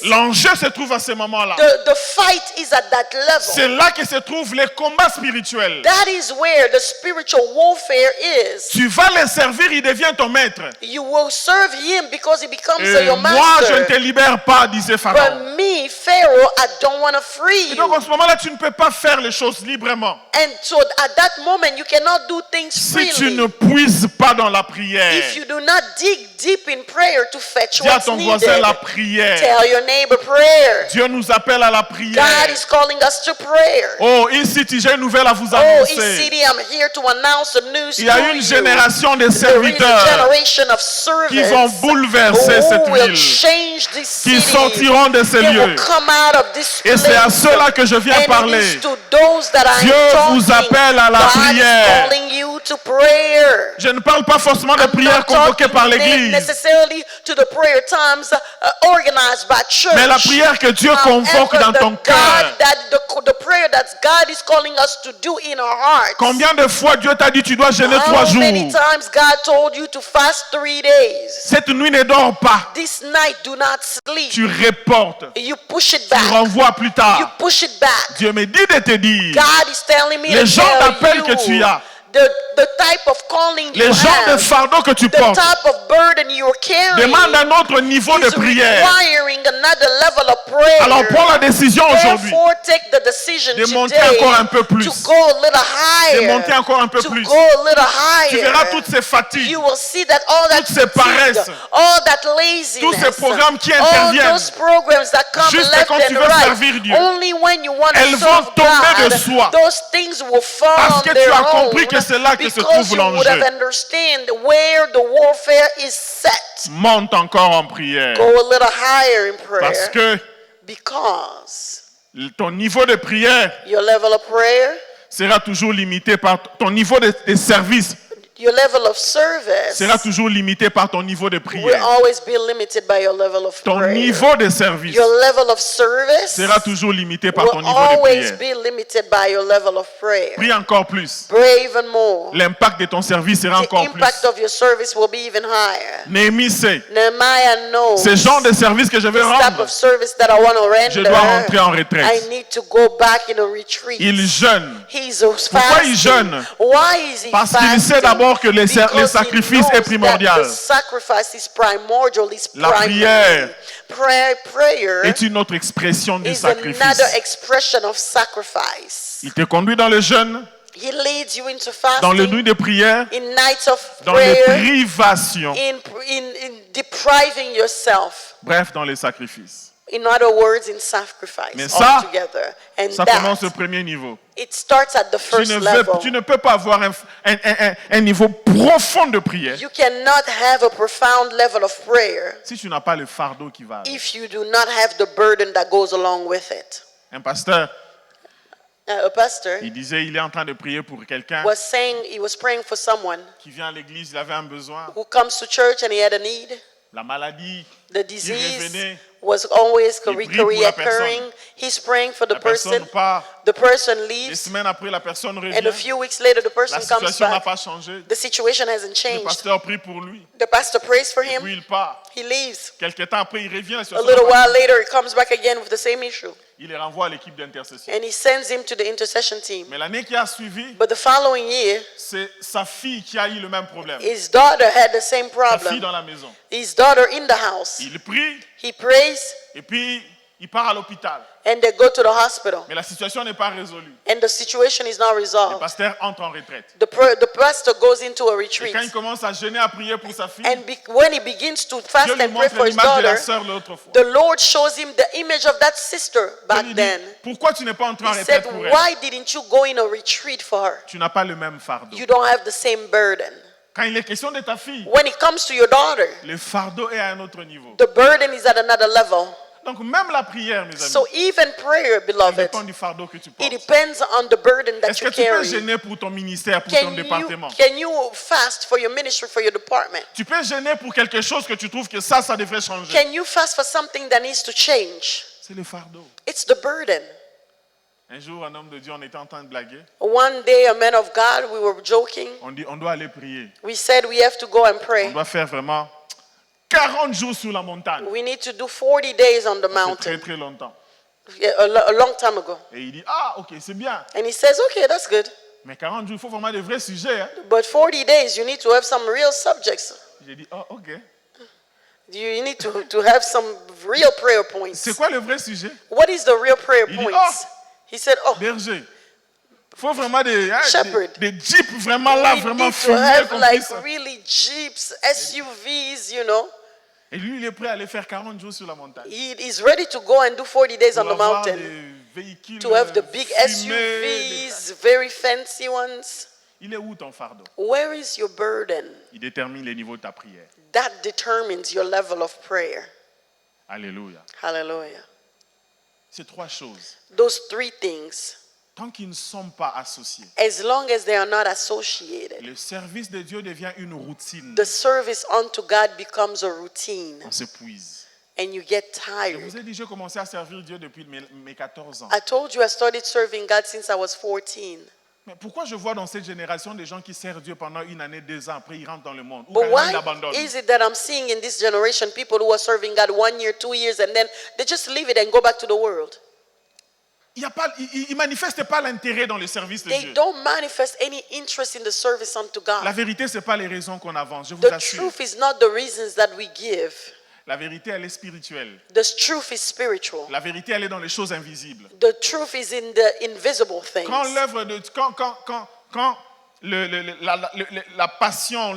L'enjeu se trouve à ce moment-là. the fight is at that level. C'est là que se trouvent les combats spirituels. That is where the spiritual warfare is. Tu vas les servir, il devient ton maître. You will serve him because he becomes Et your moi, je ne te master. libère pas, disait Pharaon. But me, Pharaoh, I don't want to free Et donc, you. en ce moment-là, tu ne peux pas faire les choses librement. And so at that moment, you cannot do things Si tu ne freely. puises pas dans la prière, If you do not dig deep in prayer to fetch dis à what's ton voisin needed, la prière. tell your neighbor prayer. Dieu nous appelle à la prière. God is calling us to prayer. Oh, ici, j'ai une nouvelle à vous Oh, annoncer. ECD, I'm here to announce a news Il y a to une you. génération de There is a serviteurs generation of qui vont servants bouleverser cette who will ville, change this qui city. sortiront de ces They lieux. will come out of this Et place. c'est à ceux-là que je viens And it parler. is to those that I Dieu am vous talking. appelle à la God prière. is calling you to prayer. Je ne parle pas forcément de I'm prières not convoquées talking par l'Église, necessarily to the prayer times organized by church. mais la prière que Dieu convoque However, dans ton the cœur. the prayer that God is calling us to do in our hearts. Combien de fois Dieu t'a dit tu dois jeûner 3 How jours? many times God told you to fast 3 days? Cette nuit ne dors pas. This night do not sleep. Tu reportes. You push it Tu back. renvoies plus You tard. push it back. Dieu me dit de te dire. God is telling me Les to gens tell d'appel you que tu as. the type of calling you Les genres de have, fardeau que tu the portes type of burden you're carrying demandent un autre niveau de is prière. requiring another level of prayer. Alors prends la décision aujourd'hui Therefore, take the decision de monter today encore un peu plus. to go a little higher. De monter encore un peu to plus. go a little Tu higher. verras toutes ces fatigues, You will see that all that toutes ces paresses, fatigue, all that laziness, tous ces programmes qui all interviennent those programs that come juste left quand and tu veux right, servir Dieu, only when you want to elles vont serve tomber de God, soi. those things will fall Parce on que tu their as compris own que c'est là que se because trouve you would l'enjeu. have understand where the warfare is set. Monte encore en prière. Go a little higher in prayer Parce que because ton niveau de prière your level of prayer, sera toujours limité par ton niveau de service your level of service sera toujours limité par ton niveau de will prière. always be limited by your level of Ton prayer. niveau de service Your level of service sera toujours limité par ton will niveau de always prière. be limited by your level of prayer. Prie encore plus. Pray even more. L'impact de ton service sera The encore plus. impact of your service will be even higher. Néhémie sait, Nehemiah knows ce genre de service que je vais this type rendre, of service that I want to je dois rentrer en render. I retraite. need to go back in a retreat. Il jeûne He's Pourquoi il fasting. jeûne? Why is he parce qu'il fasting? sait d'abord que le Because sacrifice he knows est primordial. that the sacrifice is primordial, is La primary. prière Prayer est une autre expression du is another sacrifice. expression of sacrifice. Il te conduit dans le jeûne, He leads you into dans les fasting, nuits de prière, in nights of dans les prayer, privations, in depriving yourself. bref, dans les sacrifices. In other words, in sacrifice Mais ça, altogether. And Ça that, commence au premier niveau. it starts at the first level. Tu ne peux pas avoir un niveau profond de prière You cannot have a profound level of prayer si tu n'as pas le fardeau qui va avec. if you do not have the burden that goes along with it. Un pasteur, A pastor il disait, il est en train de prier pour quelqu'un was saying he was praying for someone qui vient à l'église, il avait un besoin, who comes to church and he had a need. la maladie, The il disease revenait, was always Il prie pour la reoccurring. He's praying for the la personne person. part, The person des leaves, semaines après la personne and a revient, few weeks later, the person la comes situation n'a back. pas changé, The situation hasn't le changed. pasteur prie pour lui, The pastor prays for puis him. il part. He leaves. Quelque temps après, il revient, la A situation little n'a pas while later, he comes back again with the same issue, il les renvoie à l'équipe d'intercession. and he sends him to the intercession team. Mais l'année qui a suivi, But the following year, c'est sa fille qui a eu le même problème. his daughter had the same Sa fille problem. dans la maison. His daughter in the house. Il prie He prays, et puis il part à l'hôpital. and they go to the hospital, Mais la situation n'est pas résolue. and the situation is not Le resolved. pasteur entre en retraite. The pastor goes into a Et retreat, quand il commence à jeûner, à prier pour sa fille, and when he begins to fast Dieu lui and pray montre for his l'image de la daughter, sœur l'autre fois. the Lord shows him the image of that sister Dieu back lui dit, then. pourquoi tu n'es pas entré en He said, retraite pour elle? why didn't you go in a retreat for her? Tu n'as pas le même fardeau. You don't have the same burden. Quand il est question de ta fille, When it comes to your daughter, le fardeau est à un autre niveau. the burden is at another level. Donc même la prière, mes amis, So even prayer, ça beloved, dépend du fardeau que tu it portes. depends on the burden that Est-ce you que tu peux carry. jeûner pour ton ministère, pour ton département? Can you fast for your ministry, for your department? Tu peux jeûner pour quelque chose que tu trouves que ça devrait changer. Can you fast for something that needs to change? C'est le fardeau. It's the burden. Un jour, un homme de Dieu, on était en train de blaguer. One day, a man of God, we were joking. On dit, on doit aller prier. We said we have to go and On pray. doit faire vraiment 40 jours sur la montagne. We need to do 40 days on the C'est très mountain. très longtemps. Yeah, a long time ago. Et il dit, ah ok, c'est bien. And he says, okay, that's good. Mais 40 jours, il faut vraiment de vrais sujets. Hein. But 40 days, you need to have some real subjects. J'ai dit, oh ok. You need to have some real prayer points. C'est quoi le vrai sujet? What is the real prayer Il dit, points? oh. He said, oh, Berger. Il faut vraiment des Shepherd. jeeps vraiment là, we vraiment need to fumés have comme like ça. really jeeps, SUVs, you know. Et lui, il est prêt à aller faire 40 jours sur la montagne. He is ready to go and do 40 days on Pour the avoir mountain. des véhicules To have the big fumés, SUVs, very fancy ones. Il est où ton fardeau? Where is your burden? Il détermine les niveaux de ta prière. That determines your level of prayer. Alléluia. Hallelujah. C'est trois choses. Those three things, Tant qu'ils ne sont pas associés, as long as they are not associated, le service de Dieu devient une routine. the service unto God becomes a routine On s'épuise. and you get Je tired. vous ai dit, j'ai commencé à servir Dieu depuis mes 14 ans. I told you I started serving God since I was 14. Mais pourquoi je vois dans cette génération des gens qui servent Dieu pendant 1 année, 2 ans, après ils rentrent dans le monde? Ou But carrément, why ils abandonnent. is it that I'm seeing in this generation people who are serving God 1 year, 2 years, and then they just leave it and go back to the world? Ils ne manifestent pas l'intérêt dans le service de They Dieu. don't manifest any interest in the service unto La God. vérité, ce n'est pas les raisons qu'on avance, je vous The assure. truth is not the reasons that we give. La vérité, elle est spirituelle. The truth is spiritual. La vérité, elle est dans les choses invisibles. The truth is in the invisible things. Quand l'œuvre de quand la passion,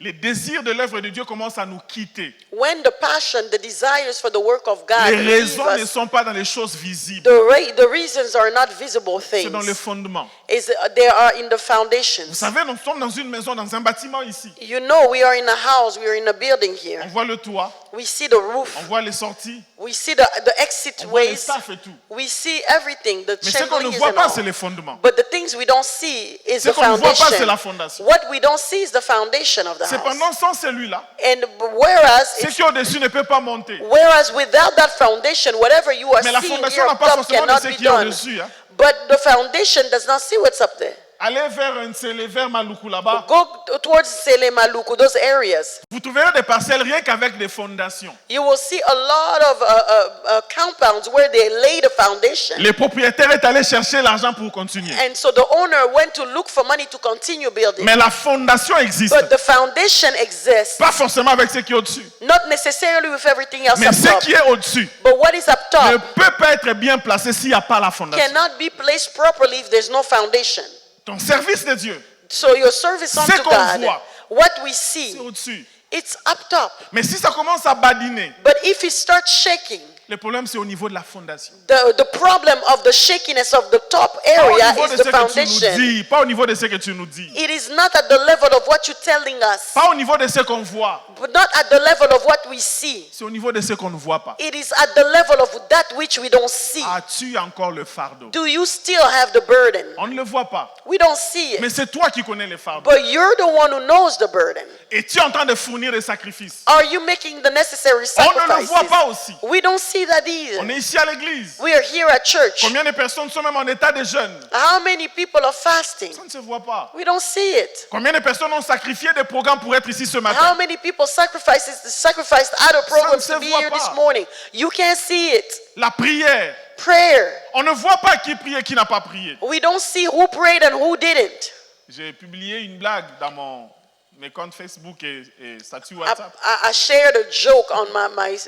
les désirs de l'œuvre de Dieu commencent à nous quitter, When the passion, the desires for the work of God les leave raisons ne us, sont pas dans les choses visibles, the reasons are not visible c'est dans le things. fondement. They are in the Vous foundations. savez, nous sommes dans une maison, dans un bâtiment ici. You know, we are in a house, we are in a building On here. voit le toit, We see the roof, on voit les sorties, we see the exit on voit les ways, staffs et tout. we see everything, the Mais ce qu'on ne chandeliers voit and pas, all. c'est les fondements. But the things we don't see is Ce the qu'on ne voit pas, c'est la foundation. fondation. What we don't see is the foundation of the house. Cependant, sans celui-là, And whereas, ce qui est au-dessus ne peut pas monter. without that foundation, whatever you are Mais la seeing fondation here n'a up pas top forcément de cannot ce be qui est done. au-dessus. Hein. But the foundation does not see what's up there. Allez vers Nsele, vers Maluku là-bas. Go towards Selemaluku, those areas. Vous trouverez des parcelles rien qu'avec des fondations. You will see a lot of compounds where they lay the foundation. Le propriétaire est allé chercher l'argent pour continuer. And so the owner went to look for money to continue building. Mais la fondation existe. But the foundation exists, Pas forcément avec ce qui est au-dessus. not necessarily with everything else Mais up ce top. qui est au-dessus But what is up ne top peut pas être bien placé s'il n'y a pas la fondation. cannot be placed properly if there's no foundation. Ton service de Dieu, So your service Ce unto qu'on God, voit. what we c'est see, au-dessus. it's up top. Mais si ça commence à badiner, But if it starts shaking, le problème c'est au niveau de la fondation. the problem of the shakiness of the top Pas au area niveau is de the ce que tu nous foundation. dis, pas au niveau de ce que tu nous dis, It is not at the level of what you're telling us, pas au niveau de ce qu'on voit, but not at the level of what we see. c'est au niveau de ce qu'on ne voit pas. It is at the level of that which we don't see. As-tu encore le fardeau? Do you still have the burden? On ne le voit pas, We don't see mais it. c'est toi qui connais le fardeau. But you're the one who knows the burden. Et tu es en train de fournir des sacrifices. Are you making the necessary On ne le voit sacrifices? pas aussi. We don't see that On either. est ici à l'église. We are here at church. Combien de personnes sont même en état de jeûne? How many people are fasting? Ça ne se voit pas. We don't see it. Combien de personnes ont sacrifié des programmes pour être ici ce How matin? many people sacrificed other programs se to be voit here pas. this morning? You can't see it. La prière. Prayer. On ne voit pas qui prie et qui n'a pas prié. We don't see who prayed and who didn't. J'ai publié une blague dans mes comptes Facebook et statut I, WhatsApp. I shared a joke on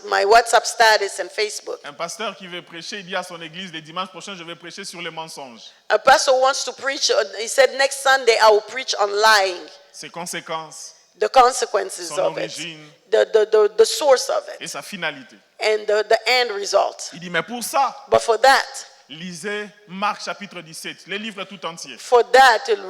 my WhatsApp status and Facebook. Un pasteur qui veut prêcher, il dit à son église, les dimanches prochains, je vais prêcher sur les mensonges. A pastor wants to preach. He said next Sunday I will preach on lying, Ses conséquences, the consequences son of it, origine the source of et it, sa finalité. and the end result. Il dit, mais pour ça, But for that, lisez Marc chapitre 17, le livre tout entier.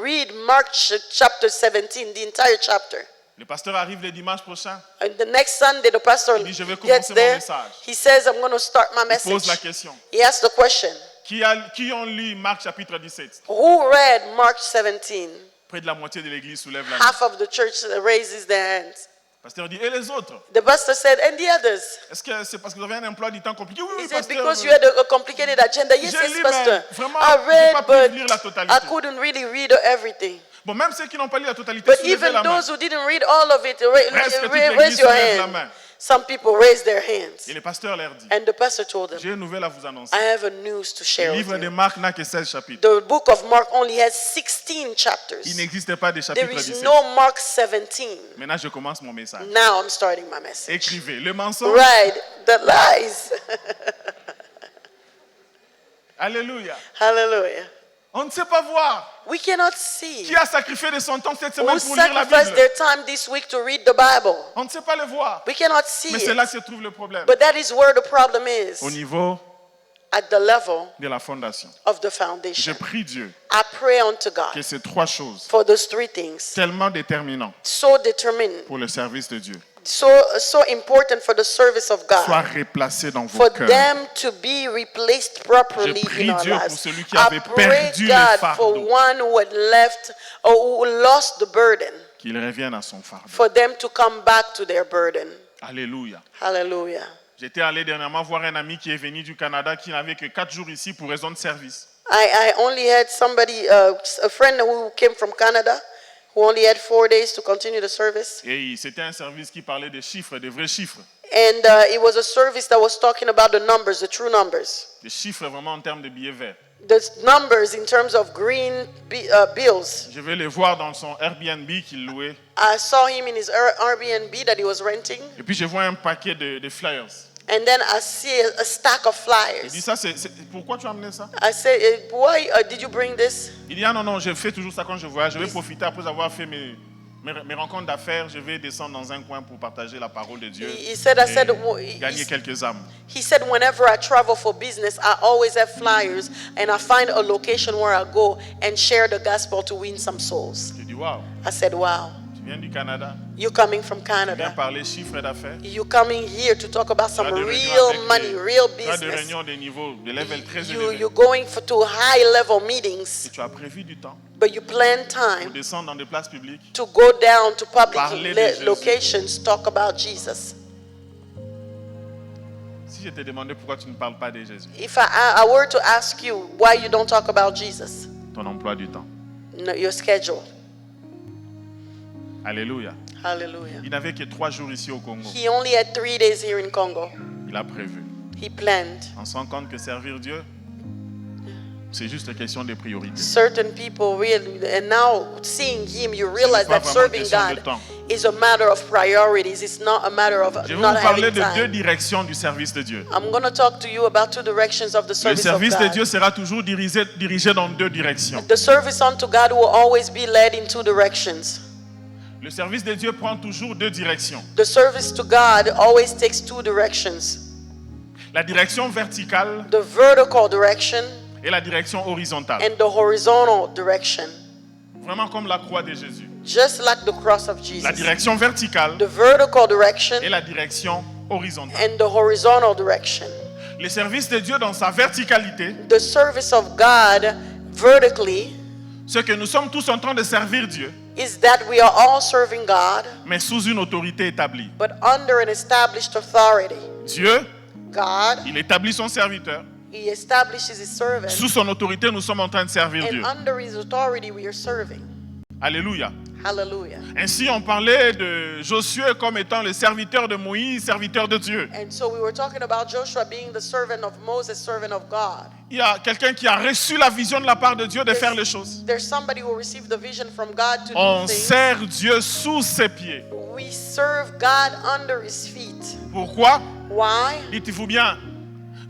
read Mark chapter 17, the entire chapter. Le pasteur arrive le dimanche prochain, And the next Sunday, the pastor il dit, je vais gets commencer mon there. message. He says, I'm going to start my Il pose la message. question. He asks the question, Qui ont lu Marc chapitre 17? who read Mark 17? Près de la moitié de l'église soulève la main. Half of the church raises their hands. Le pasteur dit, et les autres? The pastor said, and the others? Est-ce que c'est parce que vous avez un emploi du temps compliqué? Oui, He oui, said, pasteur. because you had a complicated agenda. Yes, J'ai yes, lu, pastor. mais vraiment, I j'ai read, pas pu lire la but totalité. I couldn't really read everything. Bon, même ceux qui n'ont pas lu la totalité, But soulevez even la main. those who didn't read all of it, Presque toute raise l'église your soulève la hand. main. Some people raised their hands. Et le pasteur leur dit, And the pastor told them, j'ai une nouvelle à vous annoncer. I have a news to share Le with livre de you. Marc n'a que 16 chapitres. The book of Mark only has 16 chapters. Il n'existe pas de There chapitre is 17. no Mark 17. Maintenant, je commence mon message. Now I'm starting my message. Écrivez. Le mensonge. Right, the lies. Alléluia. Hallelujah. On ne sait pas voir. We cannot see Qui a sacrifié de son temps cette who semaine pour lire la sacrificed Bible? their time this week to read the Bible. On ne sait pas le voir. We cannot see Mais c'est là it. que se trouve le problème. But that is where the problem is, Au niveau at the level de la fondation. of the Je foundation. prie Dieu I pray unto que God ces trois choses, for those three things, tellement déterminantes so determined, pour le service de Dieu, so important for the service of soient God, replacées dans vos for cœurs. them to be replaced properly Je prie in our Dieu pour lives. celui qui I avait pray perdu le God fardeau. for one who had left or who lost the burden, Qu'il revienne à son fardeau. for them to come back to their burden. Alléluia. Hallelujah. J'étais allé dernièrement voir un ami qui est venu du Canada qui n'avait que 4 jours ici pour raison de service. I only had somebody, a friend who came from Canada, who only had 4 days to continue the service. Et c'était un service qui parlait des chiffres, des vrais chiffres. And it was a service that was talking about the numbers, the true numbers. Des chiffres vraiment en termes de billets verts. The numbers in terms of green bills. Je vais le voir dans son Airbnb qu'il louait. I saw him in his Airbnb that he was renting. Et puis je vois un paquet de flyers. And then I see a stack of Il dit flyers. ça, pourquoi tu as amené ça? I said, why did you bring this? Il dit ah non, je fais toujours ça quand je voyage. Je vais profiter après avoir fait mes rencontres d'affaires. Je vais descendre dans un coin pour partager la parole de Dieu. He said, I said, Et gagner quelques âmes. he said, whenever I travel for business, I always have flyers and I find a location where I go and share the gospel to win some souls. Je dis waouh, I said, wow, tu viens du Canada, you coming from tu viens Canada. parler chiffres d'affaires. You coming here to talk about Tu some as des réunions real avec money, real tu as des business. réunions de niveau, de level très You're élevé. going to high level meetings, Et tu as prévu du temps but you plan pour time descendre dans des places publiques. to go down to public Parler de Jésus. locations, talk about Jesus. Si je te demandais pourquoi tu ne parles pas de Jésus, If I were to ask you why you don't talk about Jesus, ton emploi du temps. no, your schedule. Alléluia. Hallelujah. Il n'avait que 3 jours ici au Congo. He only had 3 days here in Congo. Il a prévu. He planned. On se rend compte que servir Dieu, c'est juste une question de priorité. Certain people really, and now seeing him, you realize pas that vraiment serving question de God temps. is a matter of priorities. It's not a matter of Je vais not vous parler having de 2 time. directions du service de Dieu. I'm going to talk to you about 2 directions of the Le service of service de God. Dieu sera toujours dirigé dans 2 directions. The service unto God will always be led in 2 directions. Le service de Dieu prend toujours 2 directions. The service to God always takes 2 directions. La direction verticale The vertical direction et la direction horizontale. and the horizontal direction. Vraiment comme la croix de Jésus. Just like the cross of La Jesus. direction verticale The vertical direction et la direction horizontale. and the horizontal direction. Le service de Dieu dans sa verticalité, The service of God vertically c'est que nous sommes tous en train de servir Dieu, is that we are all serving God, mais sous une autorité établie. but under an established authority. Dieu, God, il établit son serviteur. He establishes His servant, Sous son autorité, nous sommes en train de servir Dieu. and under His authority we are serving. Alléluia. Hallelujah. Ainsi, on parlait de Josué comme étant le serviteur de Moïse, serviteur de Dieu. And so we were talking about Joshua being the servant of Moses, servant of God. Il y a quelqu'un qui a reçu la vision de la part de Dieu de faire les choses. There's somebody who received the vision from God to On do things. sert Dieu sous ses pieds. We serve God under His feet. Pourquoi? Why? Dites-vous bien,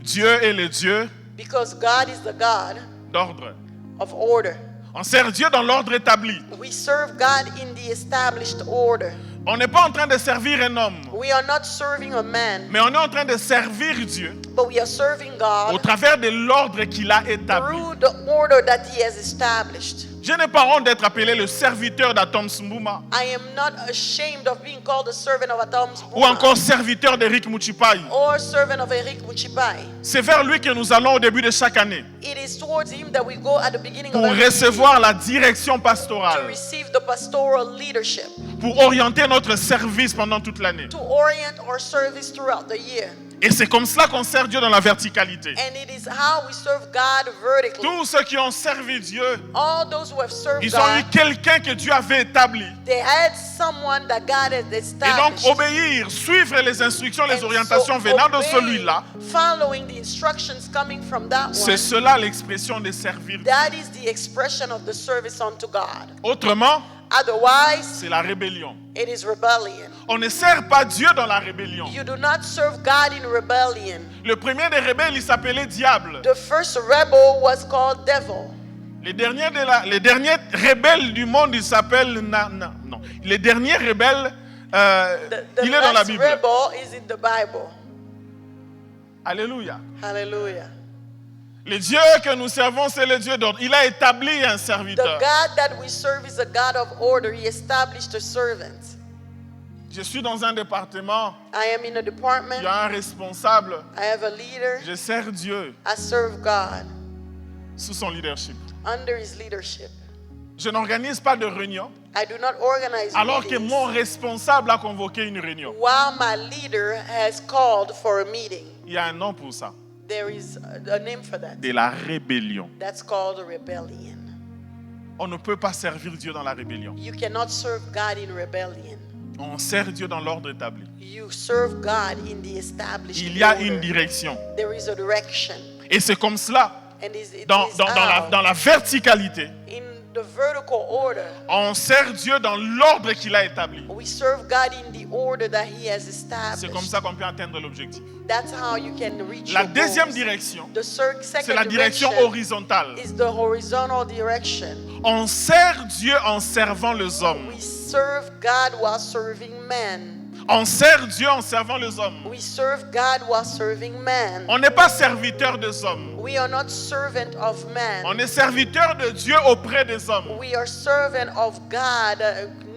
Dieu est le Dieu Because God is the God d'ordre. of order. On sert Dieu dans l'ordre établi. We serve God in the established order. On n'est pas en train de servir un homme, We are not serving a man, mais on est en train de servir Dieu but we are serving au God travers de l'ordre qu'il a établi. through the order that He has established. Je n'ai pas honte d'être appelé le serviteur d'Atom Smbuma I am not ashamed of being called a servant of Atom ou encore serviteur d'Eric Muchipai. or servant of Eric Muchipai. C'est vers lui que nous allons au début de chaque année It is towards him that we go at the beginning pour of every recevoir la direction year to pastorale, receive the pastoral leadership, pour orienter notre service pendant toute l'année. to orient our service throughout the year. Et c'est comme cela qu'on sert Dieu dans la verticalité. And it is how we serve God vertically. Tous ceux qui ont servi Dieu, All those who have served ils ont eu God, quelqu'un que Dieu avait établi. they had someone that God had Et established. donc obéir, suivre les instructions, les And orientations so venant de obey, celui-là, following the instructions coming from that c'est one, cela l'expression de servir Dieu. that is the expression of the service unto God. Autrement, Otherwise, c'est la rébellion. it is rebellion. On ne sert pas Dieu dans la rébellion. You do not serve God in rebellion. Le premier des rebelles, il s'appelait Diable. The first rebel was called devil. Les derniers rebelles du monde, ils s'appellent... Non. Les derniers rebelles, The il est dans la last Bible. rebel is in the Bible. Alléluia. Hallelujah. Le Dieu que nous servons, c'est le Dieu d'ordre. Il a établi un The serviteur. God that we serve is a God of order. He established a servant. Je suis dans un département, I am in a il department. y a un responsable. I have a leader. Je sers Dieu I serve God sous son leadership. under his leadership. Je n'organise pas de réunion I do not organize alors que meetings mon responsable a convoqué une réunion. while my leader has called for a meeting. Il y a un nom pour ça. There is a name for that. De la rébellion. That's called a rebellion. On ne peut pas servir Dieu dans la rébellion. You cannot serve God in rebellion. On sert Dieu dans l'ordre établi. You serve God in the established Il y a order. une direction. There is a direction. Et c'est comme cela, And it dans is dans la verticalité, in the vertical order. on sert Dieu dans l'ordre qu'il a établi. We serve God in the order that He has C'est established. comme ça qu'on peut atteindre l'objectif. That's how you can reach La your deuxième goals. direction, The c'est second la direction direction horizontale. is the horizontal direction. On sert Dieu en servant les hommes. We serve God while serving men. On sert Dieu en servant les hommes. We serve God while serving men. On n'est pas serviteur des hommes. We are not servant of men. On est serviteur de Dieu auprès des hommes. We are servant of God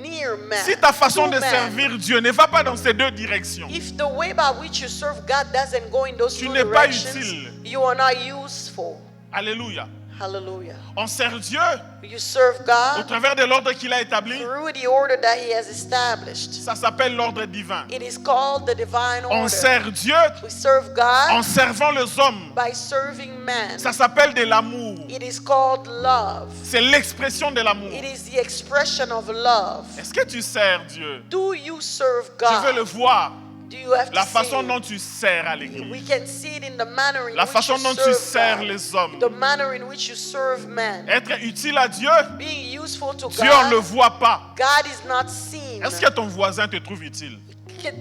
near men. Si ta façon to de men. servir Dieu ne va pas dans ces deux directions, If the way by which you serve God doesn't go in those Tu two n'es pas directions, utile. you are not useful. alléluia. Hallelujah. On sert Dieu You serve au God travers de l'ordre qu'il a établi. through the order that He has established. Ça s'appelle l'ordre divin. It is called the divine On order. sert Dieu We serve en God servant les hommes. by serving men. Ça s'appelle de l'amour. It is called love. C'est l'expression de l'amour. It is the expression of love. Est-ce que tu sers Dieu? Do you serve Je veux le God? voir. Do you have La to façon see dont it? tu sers à We l'église. can see it in the manner in La which façon you dont tu serve sers God. les hommes. The manner in which you serve men. Être utile à Dieu, Being useful to Dieu on ne le God. voit pas. God is not seen. Est-ce que ton voisin te trouve utile?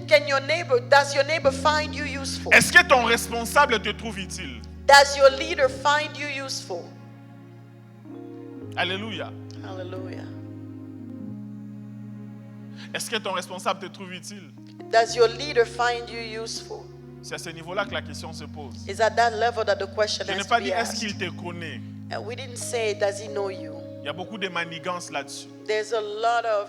Does your neighbor find you useful? Est-ce que ton responsable te trouve utile? Does your leader find you useful? Alléluia. Hallelujah. Est-ce que ton responsable te trouve utile? Does your leader find you useful? C'est à ce niveau-là que la question se pose. Is at that level that the question Je n'ai has to pas be dit est-ce asked. qu'il te connaît. And we didn't say, does he know you? Il y a beaucoup de manigances là-dessus. There's a lot of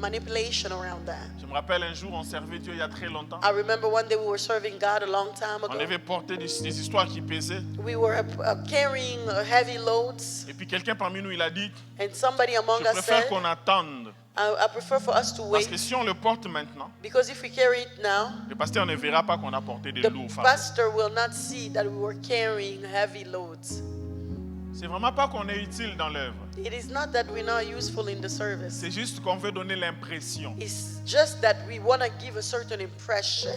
manipulation around that. Je me rappelle un jour, on servait Dieu il y a très longtemps. I remember one day we were serving God a long time On ago. devait porter des histoires qui pesaient. We were carrying heavy loads, Et puis quelqu'un parmi nous, il a dit, and somebody among je us préfère said, qu'on attende. I prefer for us to Parce wait, que si on le porte maintenant, because if we carry it now, le pasteur ne verra pas qu'on a porté des the lourds fardeaux. pastor will not see that we were carrying heavy loads. C'est vraiment pas qu'on est utile dans l'œuvre. It is not that we're not useful in the service. C'est juste qu'on veut donner l'impression. It's just that we want to give a certain impression.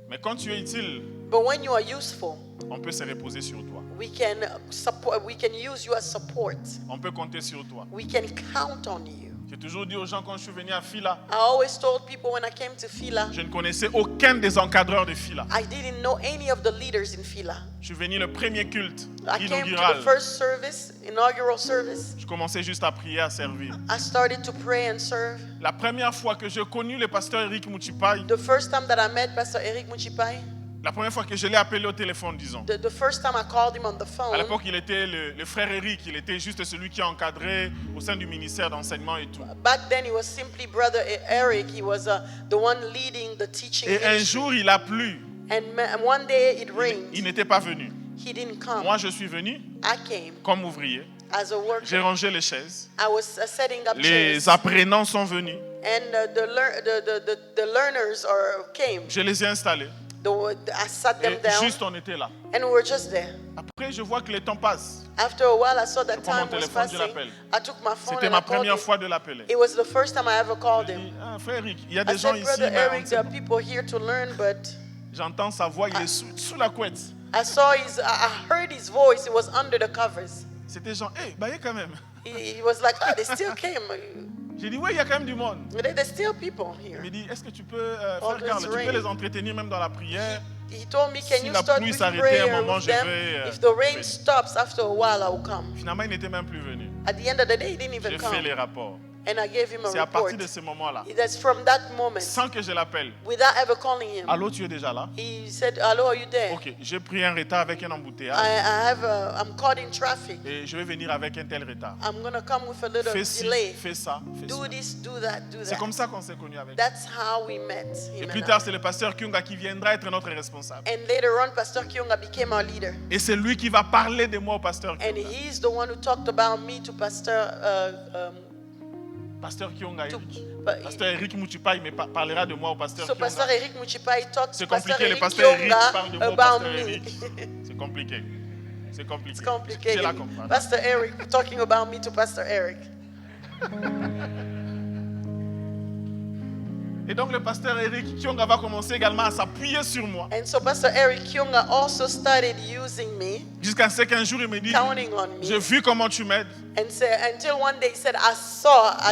Mais quand tu es utile, But when you are useful, on peut se reposer sur toi. we can support. We can use you as support. On peut compter sur toi. We can count on you. J'ai toujours dit aux gens quand je suis venu à Fila, I always told people when I came to Fila, je ne connaissais aucun des encadreurs de Fila. I didn't know any of the leaders in Fila. Je suis venu le premier culte I came to the inaugural. first service, inaugural service. Je commençais juste à prier, à servir. I started to pray and serve. La première fois que j'ai connu le pasteur Eric Mouchipai, The first time that I met Pastor Eric Muchipai, la première fois que je l'ai appelé au téléphone, disons. the first time I called him on the À phone, l'époque, il était le frère Eric, il était juste celui qui a encadré au sein du ministère d'enseignement et tout. back then he was simply Brother Eric. He was the one leading the teaching Et un ministry. jour, il a plu. And one day it rained. Il n'était pas venu. He didn't come. Moi, je suis venu I came comme ouvrier. as a worker. J'ai rangé les chaises. I was setting up Les chairs, apprenants sont venus. and the learners came. Je les ai installés. I sat them Et down, juste on était là. and we were just there. Après, je vois que le temps passe. After a while, I saw that prends mon time was téléphone, je passing. l'appelle. I took my phone C'était and I ma called première him. fois de l'appeler. It was the first time I ever called Je him. dis, ah, frère Eric, il y a I des gens said, ici, Brother mais on Eric, ne there sait are pas. people here to learn, but J'entends sa voix, il est sous la couette. I heard his voice. It was under the covers. C'était genre, hé, bah, il y a quand même. He was like, oh, they still came. J'ai dit, oui, il y a quand même du monde. There's still people Il here. me dit, est-ce que tu peux, Oh, frère Carl, it's tu peux rain. les entretenir même dans la prière? He told me, can Si you la start pluie with s'arrêtait, à un prayer moment, with je them? vais, If the rain vais. stops, after a while, I will come. Finalement, il n'était même plus venu. At the end of the day, he didn't even J'ai fait les come. rapports. And I gave him a C'est à report. partir de ce moment-là, That's from that moment, sans que je l'appelle. without ever calling him. Allô, tu es déjà là? He said, hello, are you there? Ok, j'ai pris un retard avec un embouteillage I'm caught in traffic. et je vais venir avec un tel retard. I'm going to come with a little Fais ci, delay. fais ça, fais Do ça. this, do that, do C'est that. comme ça qu'on s'est connus avec. That's how we met. Et Him plus and tard, I. c'est le pasteur Kyunga qui viendra être notre responsable. And later on, Pastor Kyunga became our leader. Et c'est lui qui va parler de moi au pasteur And Kyunga. he's the one who talked about me to Pastor Pasteur Kyunga, to- Eric. but- Pasteur Eric Mouchipa, il me parlera de moi au pasteur So Pastor Kyunga. Eric Muchipa, he talked C'est to Pastor compliqué, le Eric pasteur Eric Kyunga parle de moi au about pasteur me. Eric. C'est compliqué. C'est compliqué. It's complicated. Je la comprends. Pastor Eric talking about me to Pastor Eric. Et donc le pasteur Eric Kyunga va commencer également à s'appuyer sur moi. And so Pastor Eric Kyunga also started using me, Jusqu'à ce qu'un jour il me dit, counting on j'ai me. vu comment tu m'aides. And so, until one day he said, I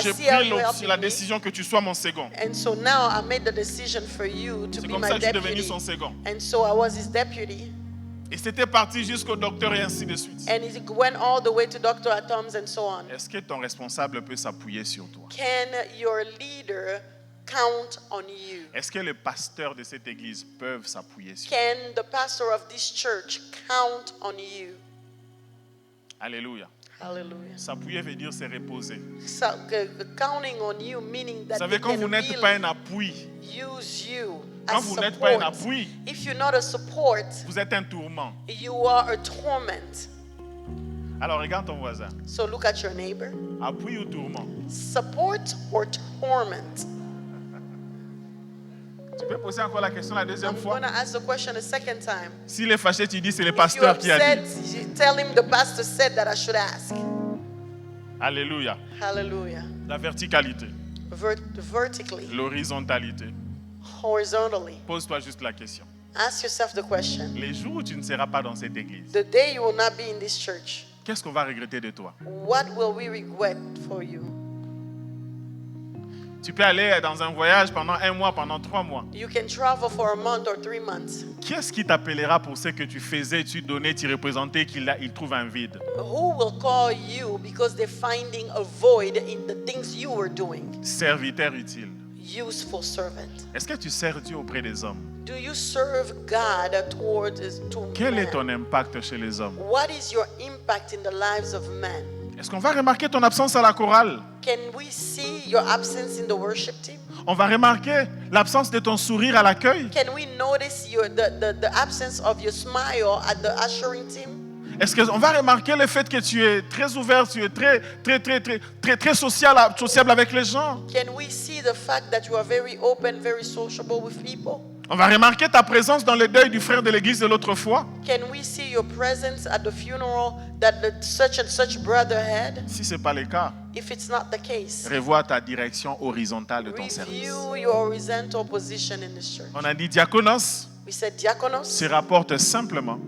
J'ai see how pris you la helping me. décision que tu sois mon second. And so now I made the decision for you to C'est be comme my ça que je suis devenu deputy. son second. And so I was his deputy. Et c'était parti jusqu'au docteur et ainsi de suite. And he went all the way to Dr. Atoms and so on. Est-ce que ton responsable peut s'appuyer sur toi? Can your leader count on you? Est-ce que les pasteurs de cette église peuvent s'appuyer sur toi? Can the pastor of this church count on you? Alléluia. Hallelujah. S'appuyer veut dire se reposer. So, counting on you meaning Vous that savez, they quand can vous n'êtes really pas un appui, use you quand as vous n'êtes pas un support. appui, If you're not a support, vous êtes un tourment. you are a torment. Alors regarde ton voisin. So look at your neighbor. Appui ou tourment? Support or torment? Tu peux poser encore la question la deuxième I'm fois? going to ask the question a second time. S'il est fâché, tu dis c'est le If you're pasteur qui a upset, dit. you tell him the pastor said that I should ask. Alléluia. Hallelujah. La verticalité, Vertically, l'horizontalité. horizontally. Pose-toi juste la question. Ask yourself the question. Les jours où tu ne seras pas dans cette église, The day you will not be in this church, qu'est-ce qu'on va regretter de toi? what will we regret for you? Tu peux aller dans un voyage pendant 1 mois, pendant 3 mois. You can travel for a month or 3 months. Qui est-ce qui t'appellera pour ce que tu faisais, tu donnais, tu représentais, il trouve un vide? Who will call you because they're finding a void in the things you were doing? Serviteur utile. Useful servant. Est-ce que tu sers Dieu auprès des hommes? Do you serve God to Quel est men? ton impact chez les hommes? What is your impact in the lives of men? Est-ce qu'on va remarquer ton absence à la chorale? Can we see your absence in the worship team? On va remarquer l'absence de ton sourire à l'accueil? Can we notice the absence of your smile at the ushering team? Est-ce qu'on va remarquer le fait que tu es très ouvert, tu es très sociable avec les gens? Can we see the fact that you are very open, very sociable with people? On va remarquer ta présence dans le deuil du frère de l'église de l'autre fois? Can we see your presence at the funeral that the such and such brother had? Si ce n'est pas le cas, If it's not the case, revois ta direction horizontale de ton service. review your horizontal position in this church. On a dit diaconos We said diakonos. se rapporte simplement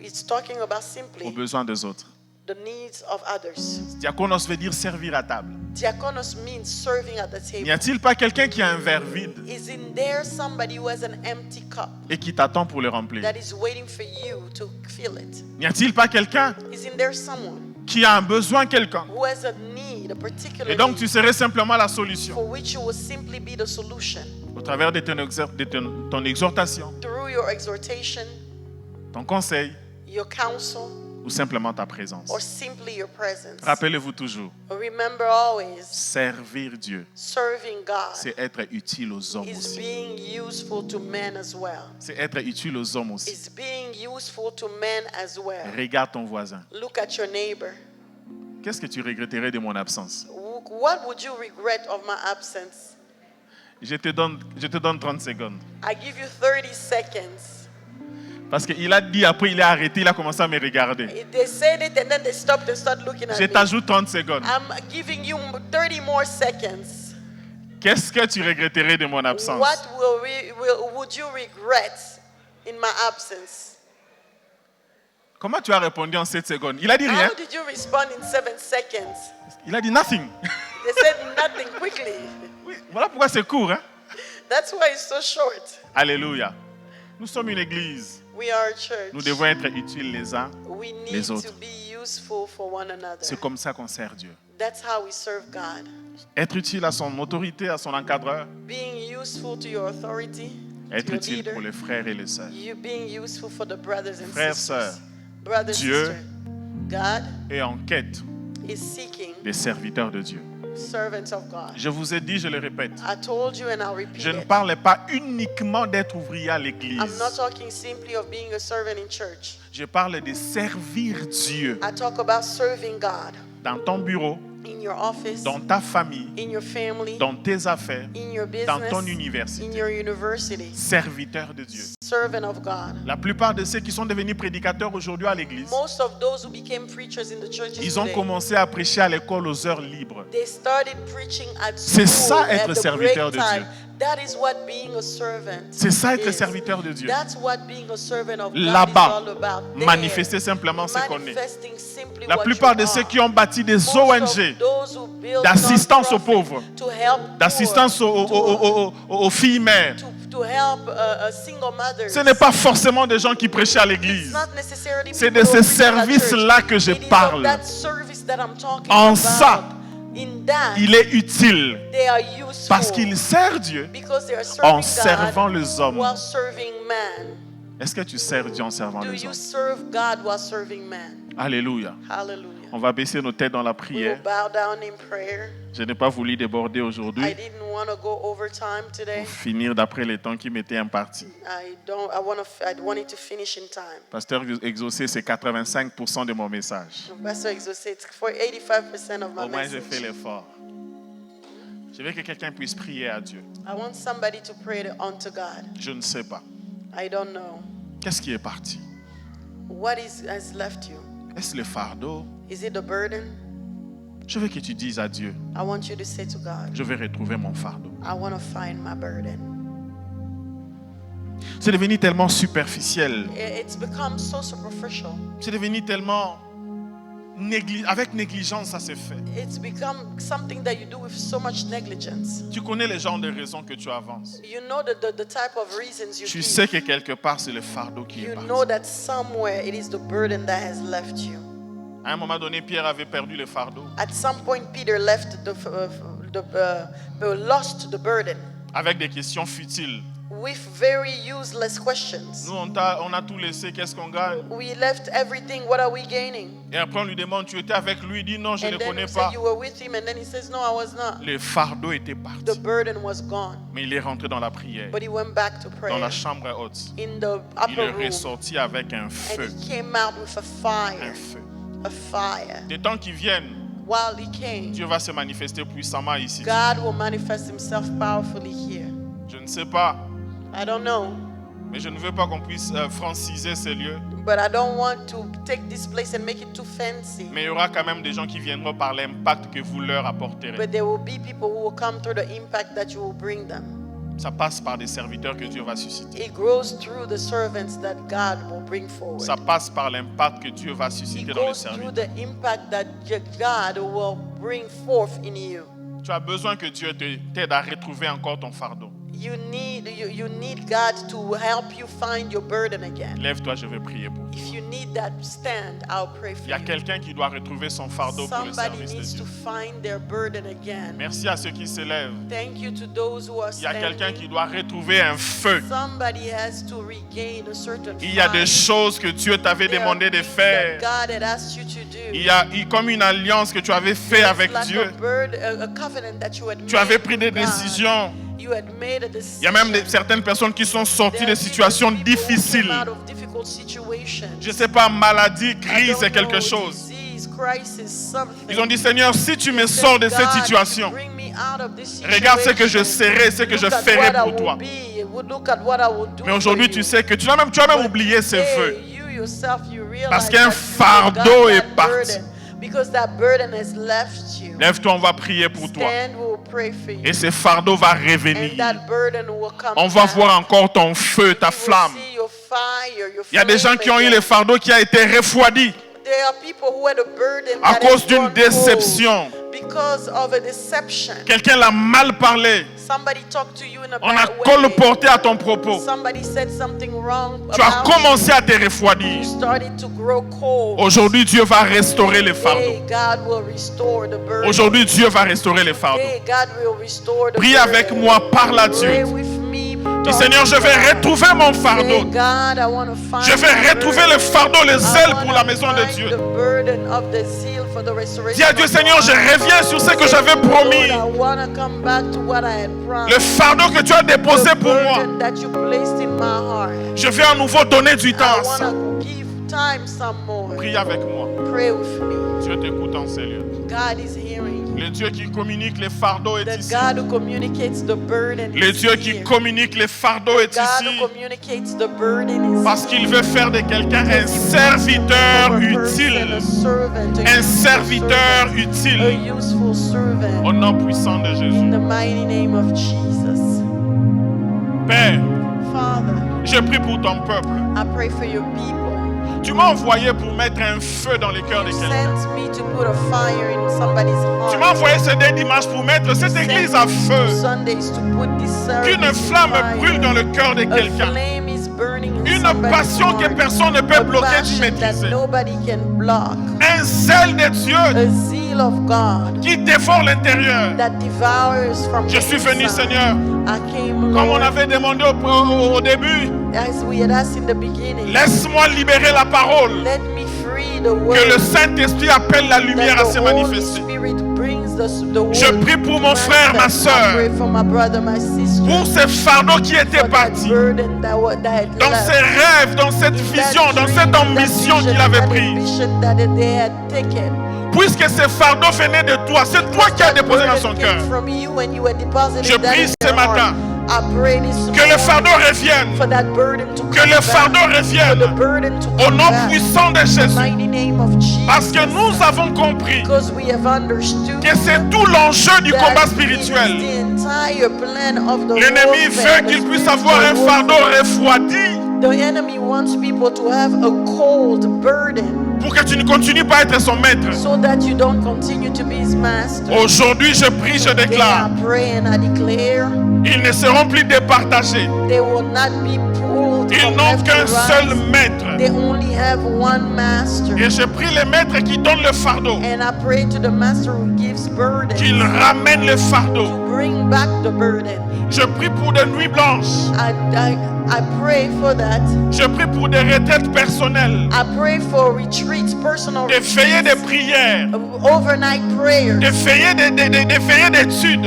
It's talking about aux simply besoins des autres. the needs of others. Diaconos veut dire servir à table. Diakonos means serving at the N'y table. a-t-il pas quelqu'un qui a un verre vide Isn't there somebody who has an empty cup et qui t'attend pour le remplir? that is waiting for you to fill it? N'y a-t-il pas quelqu'un Isn't there someone qui a un besoin quelconque? who has a need, a particular Et donc tu need, serais simplement la solution for which you will simply be the solution au travers de ton exhortation, through your exhortation, ton conseil your counsel, ou simplement ta présence. or simply your presence. Rappelez-vous toujours, Remember always, servir Dieu, serving God c'est être utile aux hommes is aussi. being useful to men as well. C'est être utile aux hommes aussi. Is being useful to men as well. Regarde ton voisin. Look at your neighbor. Qu'est-ce que tu regretterais de mon absence? What would you regret of my absence? Je te donne 30 secondes. I give you 30 seconds. Parce qu'il a dit, après il est arrêté, il a commencé à me regarder. They said it and then they stopped and started looking at Je me. t'ajoute 30 secondes. I'm giving you 30 more seconds. Qu'est-ce que tu regretterais de mon absence? What would you regret in my absence? Comment tu as répondu en 7 secondes? Il a dit rien. How did you respond in 7 seconds? Il a dit nothing. They said nothing quickly. Oui, voilà pourquoi c'est court. Hein? That's why it's so short. Alléluia. Nous sommes une église. We are a church. Nous devons être utiles les uns. We les need autres. to be useful for one another. C'est comme ça qu'on sert Dieu. That's how we serve God. Être utile à son autorité, à son encadreur. Being useful to your authority, Être to your utile leader. pour les frères et les sœurs. You being useful for the brothers and Frères, sisters. sœurs, Brothers, Dieu sisters. God Et en quête is seeking des serviteurs de Dieu. servants of God. Je vous ai dit, je le répète. I told you and I'll repeat Je ne it. parle pas uniquement d'être ouvrier à l'église. I'm not talking simply of being a servant in church. Je parle de servir Dieu I talk about serving God dans ton bureau, in your office, dans ta famille, in your family, dans tes affaires, in your dans ton business, in université. your university. Serviteur de Dieu. Servant of God. La plupart de ceux qui sont devenus prédicateurs aujourd'hui à l'église, Most of those who became preachers in the churches ils ont today, commencé à prêcher à l'école aux heures libres. they started preaching at C'est school ça, être at the serviteur break de time. Dieu. That is what being a servant C'est ça être is. serviteur de Dieu. That's what being a servant of God Là-bas, is all about. There, manifester simplement ce qu'on est. manifesting simply La what plupart you de are. ceux qui ont bâti des Most ONG, of those who build d'assistance aux non-profit pauvres, to help d'assistance poor, aux filles mères, to help single mothers. ce n'est pas forcément des gens qui prêchaient à It's l'église. not necessarily C'est people de who ces preach at church. services-là que je It is of parle. that service that I'm talking En about. ça, In that, il est utile they are useful parce qu'il sert Dieu because they are en serving servant God les hommes. while serving man. Est-ce que tu sers Dieu en servant Do les you hommes? serve God while serving man? Alléluia. Hallelujah. On va baisser nos têtes dans la We will prière. bow down in prayer. Je n'ai pas voulu déborder I aujourd'hui didn't want to go over time today. pour finir d'après les temps qui m'étaient impartis. I wanted to finish in time. Pasteur Exaucé, c'est 85% de mon message. Pastor Exo said for 85% of my Au moins, j'ai fait message. l'effort. Je veux que quelqu'un puisse prier à Dieu. I want somebody to pray unto God. Je ne sais pas. I don't know. Qu'est-ce qui est parti? What has left you? Est-ce le fardeau? Is it the burden? Je veux que tu dises à Dieu, I want you to say to God, je vais retrouver mon fardeau. I want to find my burden. C'est devenu tellement superficiel. It's become so superficial. C'est devenu tellement avec négligence, ça s'est fait. It's become something that you do with so much negligence. Tu connais les genres de raisons que tu avances. You know the type of reasons you Tu give. sais que quelque part, c'est le fardeau qui est You parti. know that somewhere it is the burden that has left you. À un moment donné, Pierre avait perdu le fardeau At some point, Peter left lost the burden avec des questions futiles. with very useless questions. Nous, on a tout laissé, qu'est-ce qu'on gagne? We left everything. What are we gaining? Et après, on lui demande, tu étais avec lui? Il dit, non, je ne And le then connais we pas. say you were with him, and then he says, no, I was not. Le fardeau était The parti. burden was gone, Mais il est rentré dans la prière, but he went back to dans prayer la chambre haute. in the Il upper est room, ressorti avec un and feu. he came out with a Un fire, feu. a fire. Des temps qui viennent, While he came, Dieu va se manifester puissamment ici. God will manifest himself powerfully here. Je ne sais pas, I don't know, mais je ne veux pas qu'on puisse franciser ces lieux. but I don't want to take this place and make it too fancy. Mais il y aura quand même des gens qui viendront par l'impact que vous leur apporterez. But there will be people who will come through the impact that you will bring them. Ça passe par des serviteurs que Dieu va susciter. It grows through the servants that God will bring forward. Ça passe par l'impact que Dieu va It susciter dans le goes through service. the impact that God will bring forth in you. Tu as besoin que Dieu t'aide à retrouver encore ton fardeau. You need God to help you find your burden again. Lève-toi, je vais prier pour toi. If you need that, stand. I'll pray for Il y a you. quelqu'un qui doit retrouver son fardeau pour le Somebody service de needs Dieu. to find their burden again. Merci à ceux qui se lèvent. Thank you to those who are Il y a quelqu'un standing. qui doit retrouver un feu. Somebody has to regain a certain Il y a des fire. choses que Dieu t'avait There are demandé de things faire. that God had asked you to do. Il y a comme une alliance que tu avais fait It's avec like Dieu. a covenant that you had Tu avais made pris des with God. décisions. You had made a Il y decision. a même certaines personnes qui sont sorties There de are situations people who came difficiles. out of difficult situations. Je ne sais pas, maladie, I crise, don't c'est quelque know, chose. disease, crisis something. Ils ont dit, Seigneur, si tu me They said, sors de cette God, situation, bring me out of this regarde ce que je situation. serai, ce que je Look at ferai what I pour will toi. be. Look at what I will do Mais aujourd'hui, for tu you. sais que tu as même But oublié ces today, feux. you yourself, you realize Parce qu'un that you fardeau got est that parti. burden, because that burden has left you. Lève-toi, on va prier pour toi. Stand, we will pray for you. Et ce fardeau va And revenir. that burden will come On va back. voir encore ton feu, ta You will flamme. see your fire, your Il y a des gens flame qui ont eu again. le fardeau qui a été refroidi There are people who had a burden à that cause has d'une gone déception. cold because of a deception. Quelqu'un l'a mal parlé. Somebody talked to you in a On a bad way. colporté à ton propos. Somebody said something wrong Tu as about commencé à te you. refroidir. You started to grow cold. Aujourd'hui, Dieu va restaurer les fardeaux. Hey, God will restore the burden. Aujourd'hui, Dieu va restaurer les fardeaux. Hey, God will restore the Prie burden. avec moi, parle à Pray Dieu. with me. Dis, Talk Seigneur, to je vais God. retrouver mon Say, fardeau. God, I want to find Je vais my retrouver burden. le fardeau, les I ailes wanna pour la maison de find Dieu. the burden of the zeal for the restoration Dis à Dieu, of Seigneur, your je heart. reviens sur ce que Say, j'avais Lord, promis. I want to come back to what I had promised. Le fardeau que tu as déposé The pour moi. burden that you placed in my heart. Je vais à nouveau donner du temps I à ça. want to give time some more. Prie avec moi. Pray with me. Dieu t'écoute en ces lieux. God is hearing. Le Dieu qui communique les fardeaux est The ici. God who communicates the burden Le is Dieu qui here. communique les fardeaux est God ici. who communicates the burden is Parce qu'il veut faire de quelqu'un un here. serviteur A utile. servant, Un useful serviteur servant, a utile. useful servant. Au nom puissant de In Jésus. the mighty name of Jesus. Père, Father, je prie pour ton peuple. I pray for your people. Tu m'as envoyé pour mettre un feu dans le cœur de You quelqu'un. sent me to put a fire in somebody's Tu m'as heart. envoyé ce dé dimanche pour mettre cette église à feu. Sundays to put this service Qu'une in flamme fire. brûle dans le cœur de A quelqu'un. flame is burning in Une somebody's passion que heart. personne ne peut A bloquer ni passion that maîtriser. nobody can block. Un zèle de Dieu A zeal of God qui dévore l'intérieur. that devours from Je the suis venu, inside. Seigneur, I came, comme on Lord, avait demandé au début. as we had asked in the beginning. Laisse-moi libérer la parole. Let me free the word. Que le Saint-Esprit appelle la lumière à that se the Holy manifester. Spirit brings the word Je prie pour mon to frère, ma manifest. I sœur. pray for my brother, my sister. Pour ces fardeaux qui étaient For that partis. burden that had Dans left. ses rêves, dans cette In vision, that dans dream, cette that ambition vision, qu'il avait that prise. ambition that they had taken. Puisque ces fardeaux venaient de toi, c'est toi qui as That déposé dans burden son came cœur. from you and you had deposited Je that prie in ce their matin heart. I pray this que le morning fardeau revienne. for that burden to Que come le back. fardeau For the revienne. burden to Au come nom back. puissant de In the Jésus. mighty name of Jesus. Parce que nous avons compris Because we have understood que c'est tout l'enjeu du that combat it is spirituel. the entire plan of the L'ennemi warfare, veut qu'il the puisse spiritual avoir un fardeau warfare. refroidi The enemy wants people to have a cold burden pour que tu ne continues pas à être son maître. so that you don't continue to be his master. Aujourd'hui, je prie, je Today déclare, I pray and I declare ils ne seront plus départagés. they will not be pulled Ils from n'ont left qu'un to right. seul maître. They only have one master. Et je prie les maîtres qui donnent le fardeau, And I pray to the master who gives burden qu'ils ramènent le fardeau. to bring back the burden. Je prie pour des nuits blanches. I pray for that. Je prie pour des retraites personnelles, I pray for retreats, personal des veillées de retreats, prière, overnight prayers, des veillées des veillées d'études,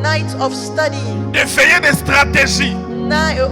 nights of studying, des veillées de stratégie,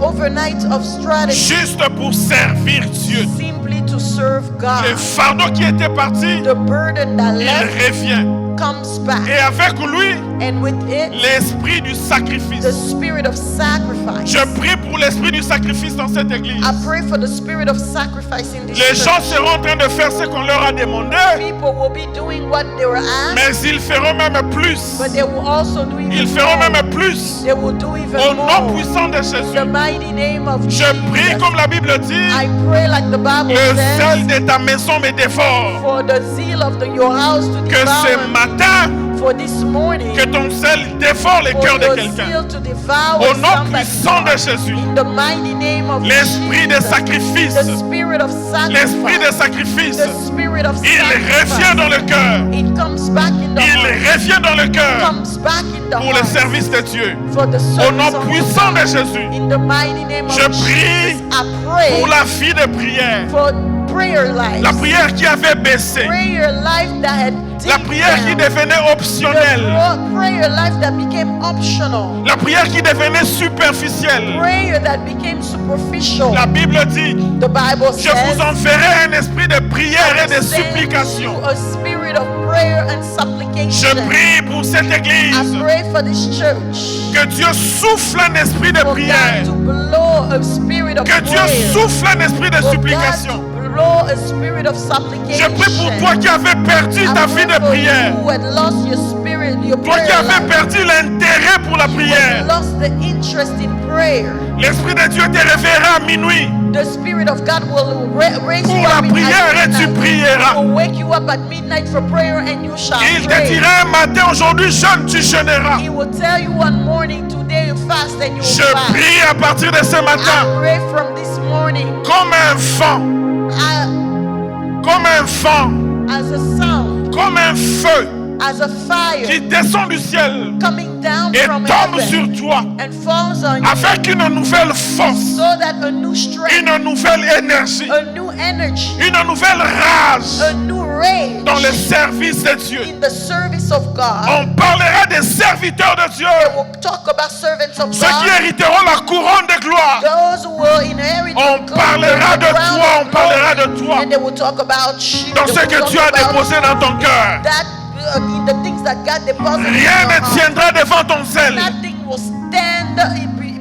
overnight of strategy, juste pour servir Dieu. simply to serve Le God. fardeau qui était parti, The burden that il left revient. comes back, Et avec lui, and with it, l'esprit du the sacrifice. spirit of sacrifice. Je prie pour l'esprit du sacrifice dans cette église. I pray for the spirit of sacrifice in this Les gens church. seront en train de faire ce qu'on leur a demandé, People will be doing what they were asked, mais ils feront même plus. but they will also do even Ils feront more. même plus. They will do even Au nom more. puissant de In Jésus, the mighty name of je Jesus, prie comme la Bible dit, I pray like the Bible le says, zèle de ta maison me dévore. for the zeal of your house to Que ce devour me. matin, For this morning, que ton zèle dévore le for cœur de your quelqu'un. zeal to devour Au nom somebody's puissant de heart. Jésus, In the mighty name of l'esprit de Jesus, sacrifice, the spirit of l'esprit de sacrifice, sacrifice, the spirit of il revient dans le cœur. it comes back in the Il heart, revient dans le cœur comes back in the pour le heart, service de Dieu. for the Au nom service of puissant de God. Jésus, In the mighty name of je prie Jesus, I pray pour la vie de prière. for prayer life. La prière qui avait baissé. Prayer life that had La dipped prière qui down. devenait optionnelle. The prayer life that became optional. La prière qui devenait superficielle. Prayer that became superficial. La Bible dit, The Bible je vous says, enverrai un esprit de prière et de "I send supplication. you a spirit of prayer and Je supplication." prie pour cette I église. pray for this church. Que Dieu souffle un esprit de For prière. God to blow a spirit of Que Dieu prayer. souffle un esprit de For God supplication. to blow a spirit of Je supplication. prie pour toi qui avais perdu I ta pray vie de for prière. you who had lost your spirit, your Toi qui prayer avais life. perdu l'intérêt pour la You prière. had lost the interest in prayer. L'Esprit de Dieu te réveillera à minuit. The Spirit of God will raise Pour you la up prière et at tu midnight. prieras. Will wake you up at midnight for prayer and you shall Il te pray. dira un matin, aujourd'hui jeûne, tu jeûneras. He will tell you one morning, today you fast and you will Je fast. prie à partir de ce matin I pray from this morning comme un vent, comme un vent, as a sound, comme un feu as a fire qui descend du ciel coming down et from tombe heaven sur toi and falls on you avec une nouvelle force, so that a new strength, une nouvelle énergie, a new energy, une nouvelle rage a new rage dans le service de Dieu. in the service of God. On parlera des serviteurs de Dieu, We'll talk about servants of ceux qui God. hériteront la couronne de gloire. Those who will inherit On the parlera de crown toi, of on parlera glory. de toi. And they will talk about you. Dans They ce will que talk tu as about déposé dans ton cœur. that in the things that God deposited in Rien your ne heart. tiendra devant ton zèle. Nothing will stand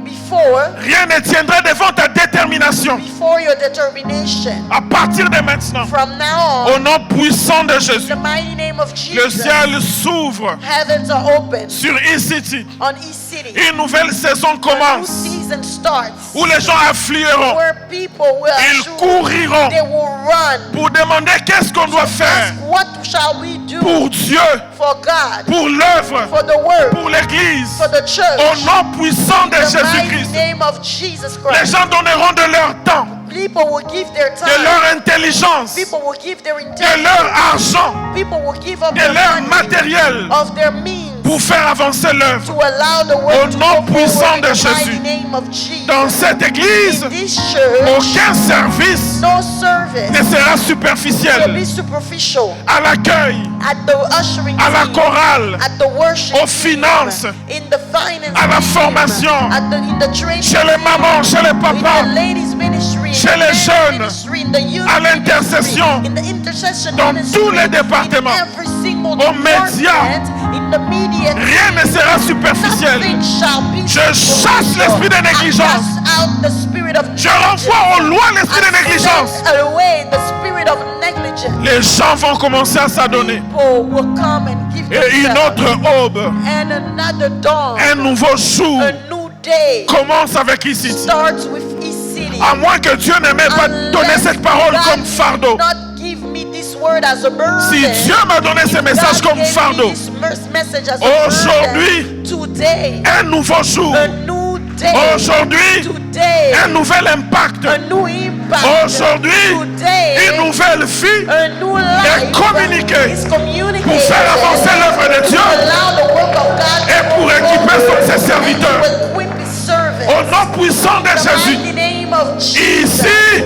before Rien ne tiendra devant ta détermination. your determination. À partir de maintenant, From now au on, nom puissant de in Jésus, the mighty name of le Jesus, ciel s'ouvre heavens are open sur E-City. on E-City. Une nouvelle saison A new commence season starts où les gens afflueront. where people will Ils actually, couriront they will run. pour demander qu'est-ce qu'on doit faire Ask, what shall we do pour Dieu, for God, pour l'œuvre, for the word, pour l'Église. for the church? Au nom puissant de In the mighty Jésus-Christ, name of Jesus les Christ. gens donneront de leur temps, People will give their de time. leur intelligence, People will give their de intelligence. leur argent, People will give up de their leur money, matériel of their means, pour faire avancer to l'œuvre. allow the Au word to nom go puissant forward in de the Jésus. mighty name of Jesus. Dans cette église, In this church, aucun service no service ne sera will superficiel. be superficial. À l'accueil, At the ushering à la team, chorale, at the worship aux team, finances, in the finance à la team, formation, in the training chez les team, mamans, chez les in papas, the ladies ministry, chez in the les men's jeunes, ministry, in the youth à ministry, l'intercession, in the intercession dans ministry, tous les départements, in every single aux médias. department, in the media. Rien ne sera superficiel. Nothing shall be Je chasse superficial. l'esprit de I négligence. cast out the spirit of Je renvoie au loin l'esprit de négligence. send away the spirit of negligence. Les gens vont commencer à s'adonner. People will come and give Et une themselves. autre aube, And another dawn, un nouveau jour a new day commence avec ici. starts with E-City. À moins que Dieu ne m'ait pas donné Unless cette parole God comme fardeau. did not give me this word as a burden. Si Dieu m'a donné ce message God comme gave me fardeau, this message as a aujourd'hui, burden. Today, un nouveau jour, a new day. aujourd'hui, Today, un nouvel impact, a new impact. aujourd'hui, Today, une nouvelle vie a new life communiquer is communicated pour faire avancer l'œuvre de Dieu to allow the work of God et to pour go équiper forward ses serviteurs. and to equip his servants. Au nom puissant de In the Jésus, mighty name of Jesus. ici,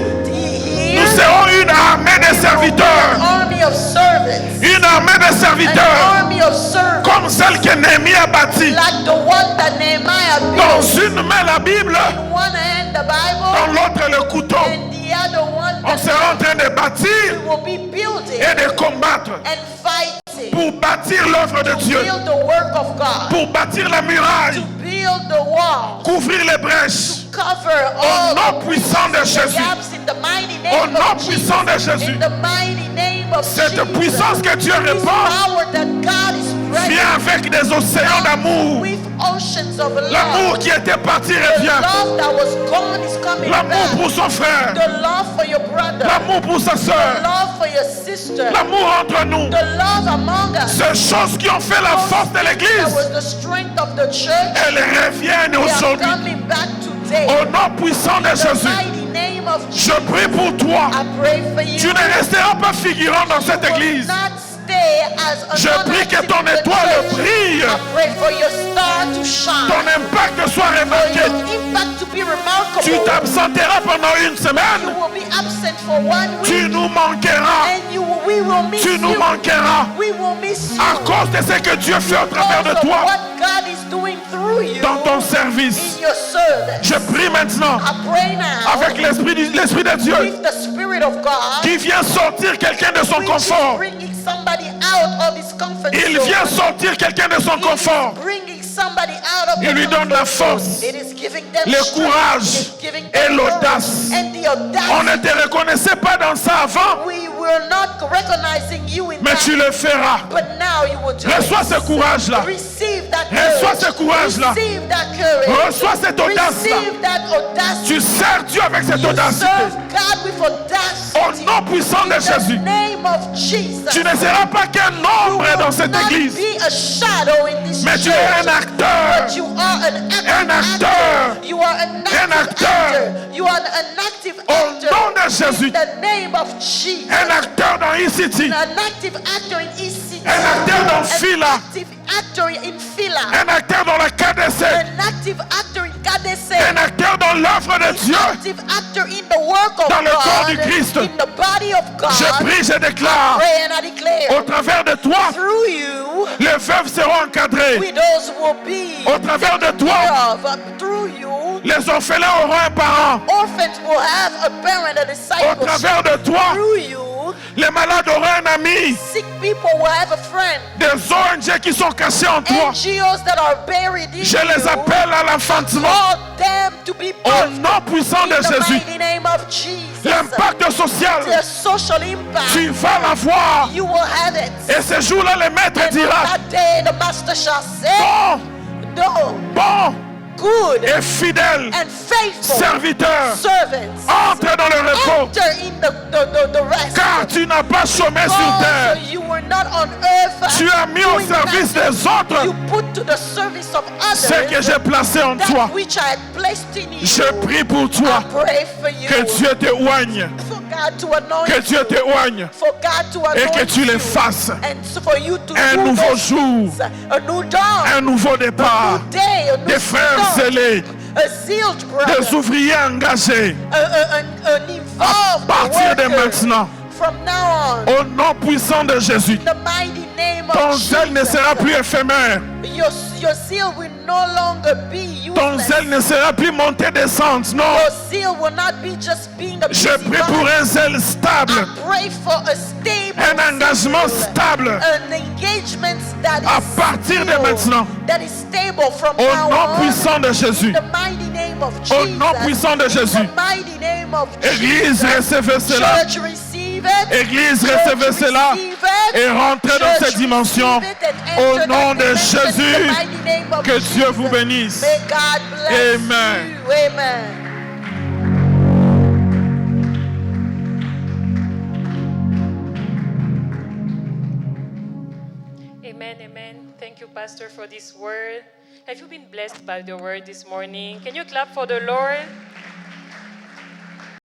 nous Here, serons une armée de serviteurs. an army of servants. Une armée de An serviteurs army of servants. comme celle que Néhémie a bâtie. Like the one that Nehemiah Dans built. une main la Bible, In one hand the dans Bible, l'autre le couteau. and the other one On sera en train de bâtir will be building et de combattre and fighting. pour bâtir l'œuvre de Dieu, Build the work of God. pour bâtir la muraille, Build the wall. couvrir les brèches. Cover Au all nom puissant de the Jésus, gaps in the mighty au name nom of puissant de Jesus. Jésus, In the mighty name of cette Jesus. puissance que Dieu This répand power that God is vient avec des océans d'amour. with oceans of L'amour love. qui était parti The revient. love that was gone is coming L'amour back. pour son frère. The love for your brother. L'amour pour sa The soeur. love for your sister. L'amour entre nous. The love among us. Ces choses qui ont fait la force de That l'Église, was the strength of the church. elles reviennent They are aujourd'hui. coming back today. Au nom puissant de In the Jésus, mighty name of je Jesus. prie pour toi. I pray for you. Tu ne resteras pas figurant dans cette You will église. not stay as a Je prie que ton non-active in the étoile church. brille. I pray for your star to shine. Ton impact soit For remarqué. your impact to be remarkable. Tu t'absenteras pendant une You semaine, will be absent for 1 tu week. nous manqueras. And we will miss Tu nous you. manqueras We will miss you. à cause de ce que Dieu fait au travers Because de of toi what God is doing through you dans ton service. in your service. Je prie maintenant I pray now avec l'Esprit de Dieu with the Spirit of God. qui vient sortir quelqu'un de son Which is confort. bringing somebody out of his comfort Il zone. vient sortir quelqu'un de son It is confort. bringing somebody out of Il the lui donne la comfort zone. force, It is giving them le strength. courage It is giving et them l'audace. courage and the audacity. On ne te reconnaissait pas dans ça avant, We were not recognizing you in mais that, tu le feras. but now you will do Reçois it. ce courage-là. Receive that Reçois courage. ce courage-là. Receive that courage. Reçois cette audace-là. Receive that audacity. Tu sers Dieu avec cette You audacité. serve God with audacity. Au nom puissant de In Jésus. the name of Jesus. Tu ne seras pas qu'un You ombre dans will cette not église, be a shadow in this mais tu es un church. acteur. But you are Un an acteur. actor. You are an active acteur. actor. You are an active Au actor. nom de Jésus. In the name of Jesus. Un acteur dans E-City. An active actor in ECT. Un acteur dans An Fila. active actor in Fila. Un acteur dans la KDC. An active actor in KDC. Un acteur dans l'œuvre de Dieu. Active actor in the work of Dans le corps du God. Christ. In the body of God. Je prie, je déclare, Pray and I declare. au travers de toi, Through you, les veuves seront encadrées. widows will be Au travers de taken toi, care of. Through you, les orphelins auront un parent. orphans will have a parent, a Au disciple. travers de toi, Through you, les malades auront un ami. sick people will have a friend. Des ONG qui sont cachés en toi, NGOs that are buried in je les you, appelle à l'enfantement. call them to be Au birthed nom puissant de in the Jésus, mighty name of Jesus. l'impact social, The social impact, tu vas l'avoir. you will have it. Et ce jour-là, le maître And on dira, that day, the master shall say, bon, no, bon good et fidèle and faithful serviteur, servants, entre dans le repos, enter in the rest. car tu n'as pas chômé sur Because terre. you were not on earth. Tu as mis au doing service that. des autres You put to the service of ce que others j'ai placé en toi. that which I had placed in you. Je prie pour toi. I pray for you. Que Dieu t'éloigne, For God to anoint que Dieu you. t'éloigne For God to et anoint que tu les you. fasses. And so for you to Un do nouveau those jour, things. A new dawn. un nouveau A départ, new day. A new des frères start. zélés, A sealed brother. des ouvriers engagés. An involved À partir de worker. maintenant, From now on. au nom puissant de Jésus, In the mighty name ton of zèle ne Jesus. sera plus éphémère. Your seal will no longer be Ton useless. zèle ne sera plus montée-descente. Non, Your seal will not be just being a je prie pour busybody. un zèle stable, I pray for a stable un engagement seal, stable. an engagement that À is partir de stable, maintenant, that is stable from au now nom on. puissant de Jésus, In the mighty name of au Jesus. nom puissant de In Jésus, the mighty name of Église, Jesus. recevez cela. Church, receive it. Église, Church, recevez cela receive it. et rentrez dans Church, cette dimension. receive it and Au enter nom that de dimension in the Jésus, mighty name of que Dieu vous Jesus. bénisse. May God bless Amen. you. Amen. Amen, amen. Thank you, Pastor, for this word. Have you been blessed by the word this morning? Can you clap for the Lord?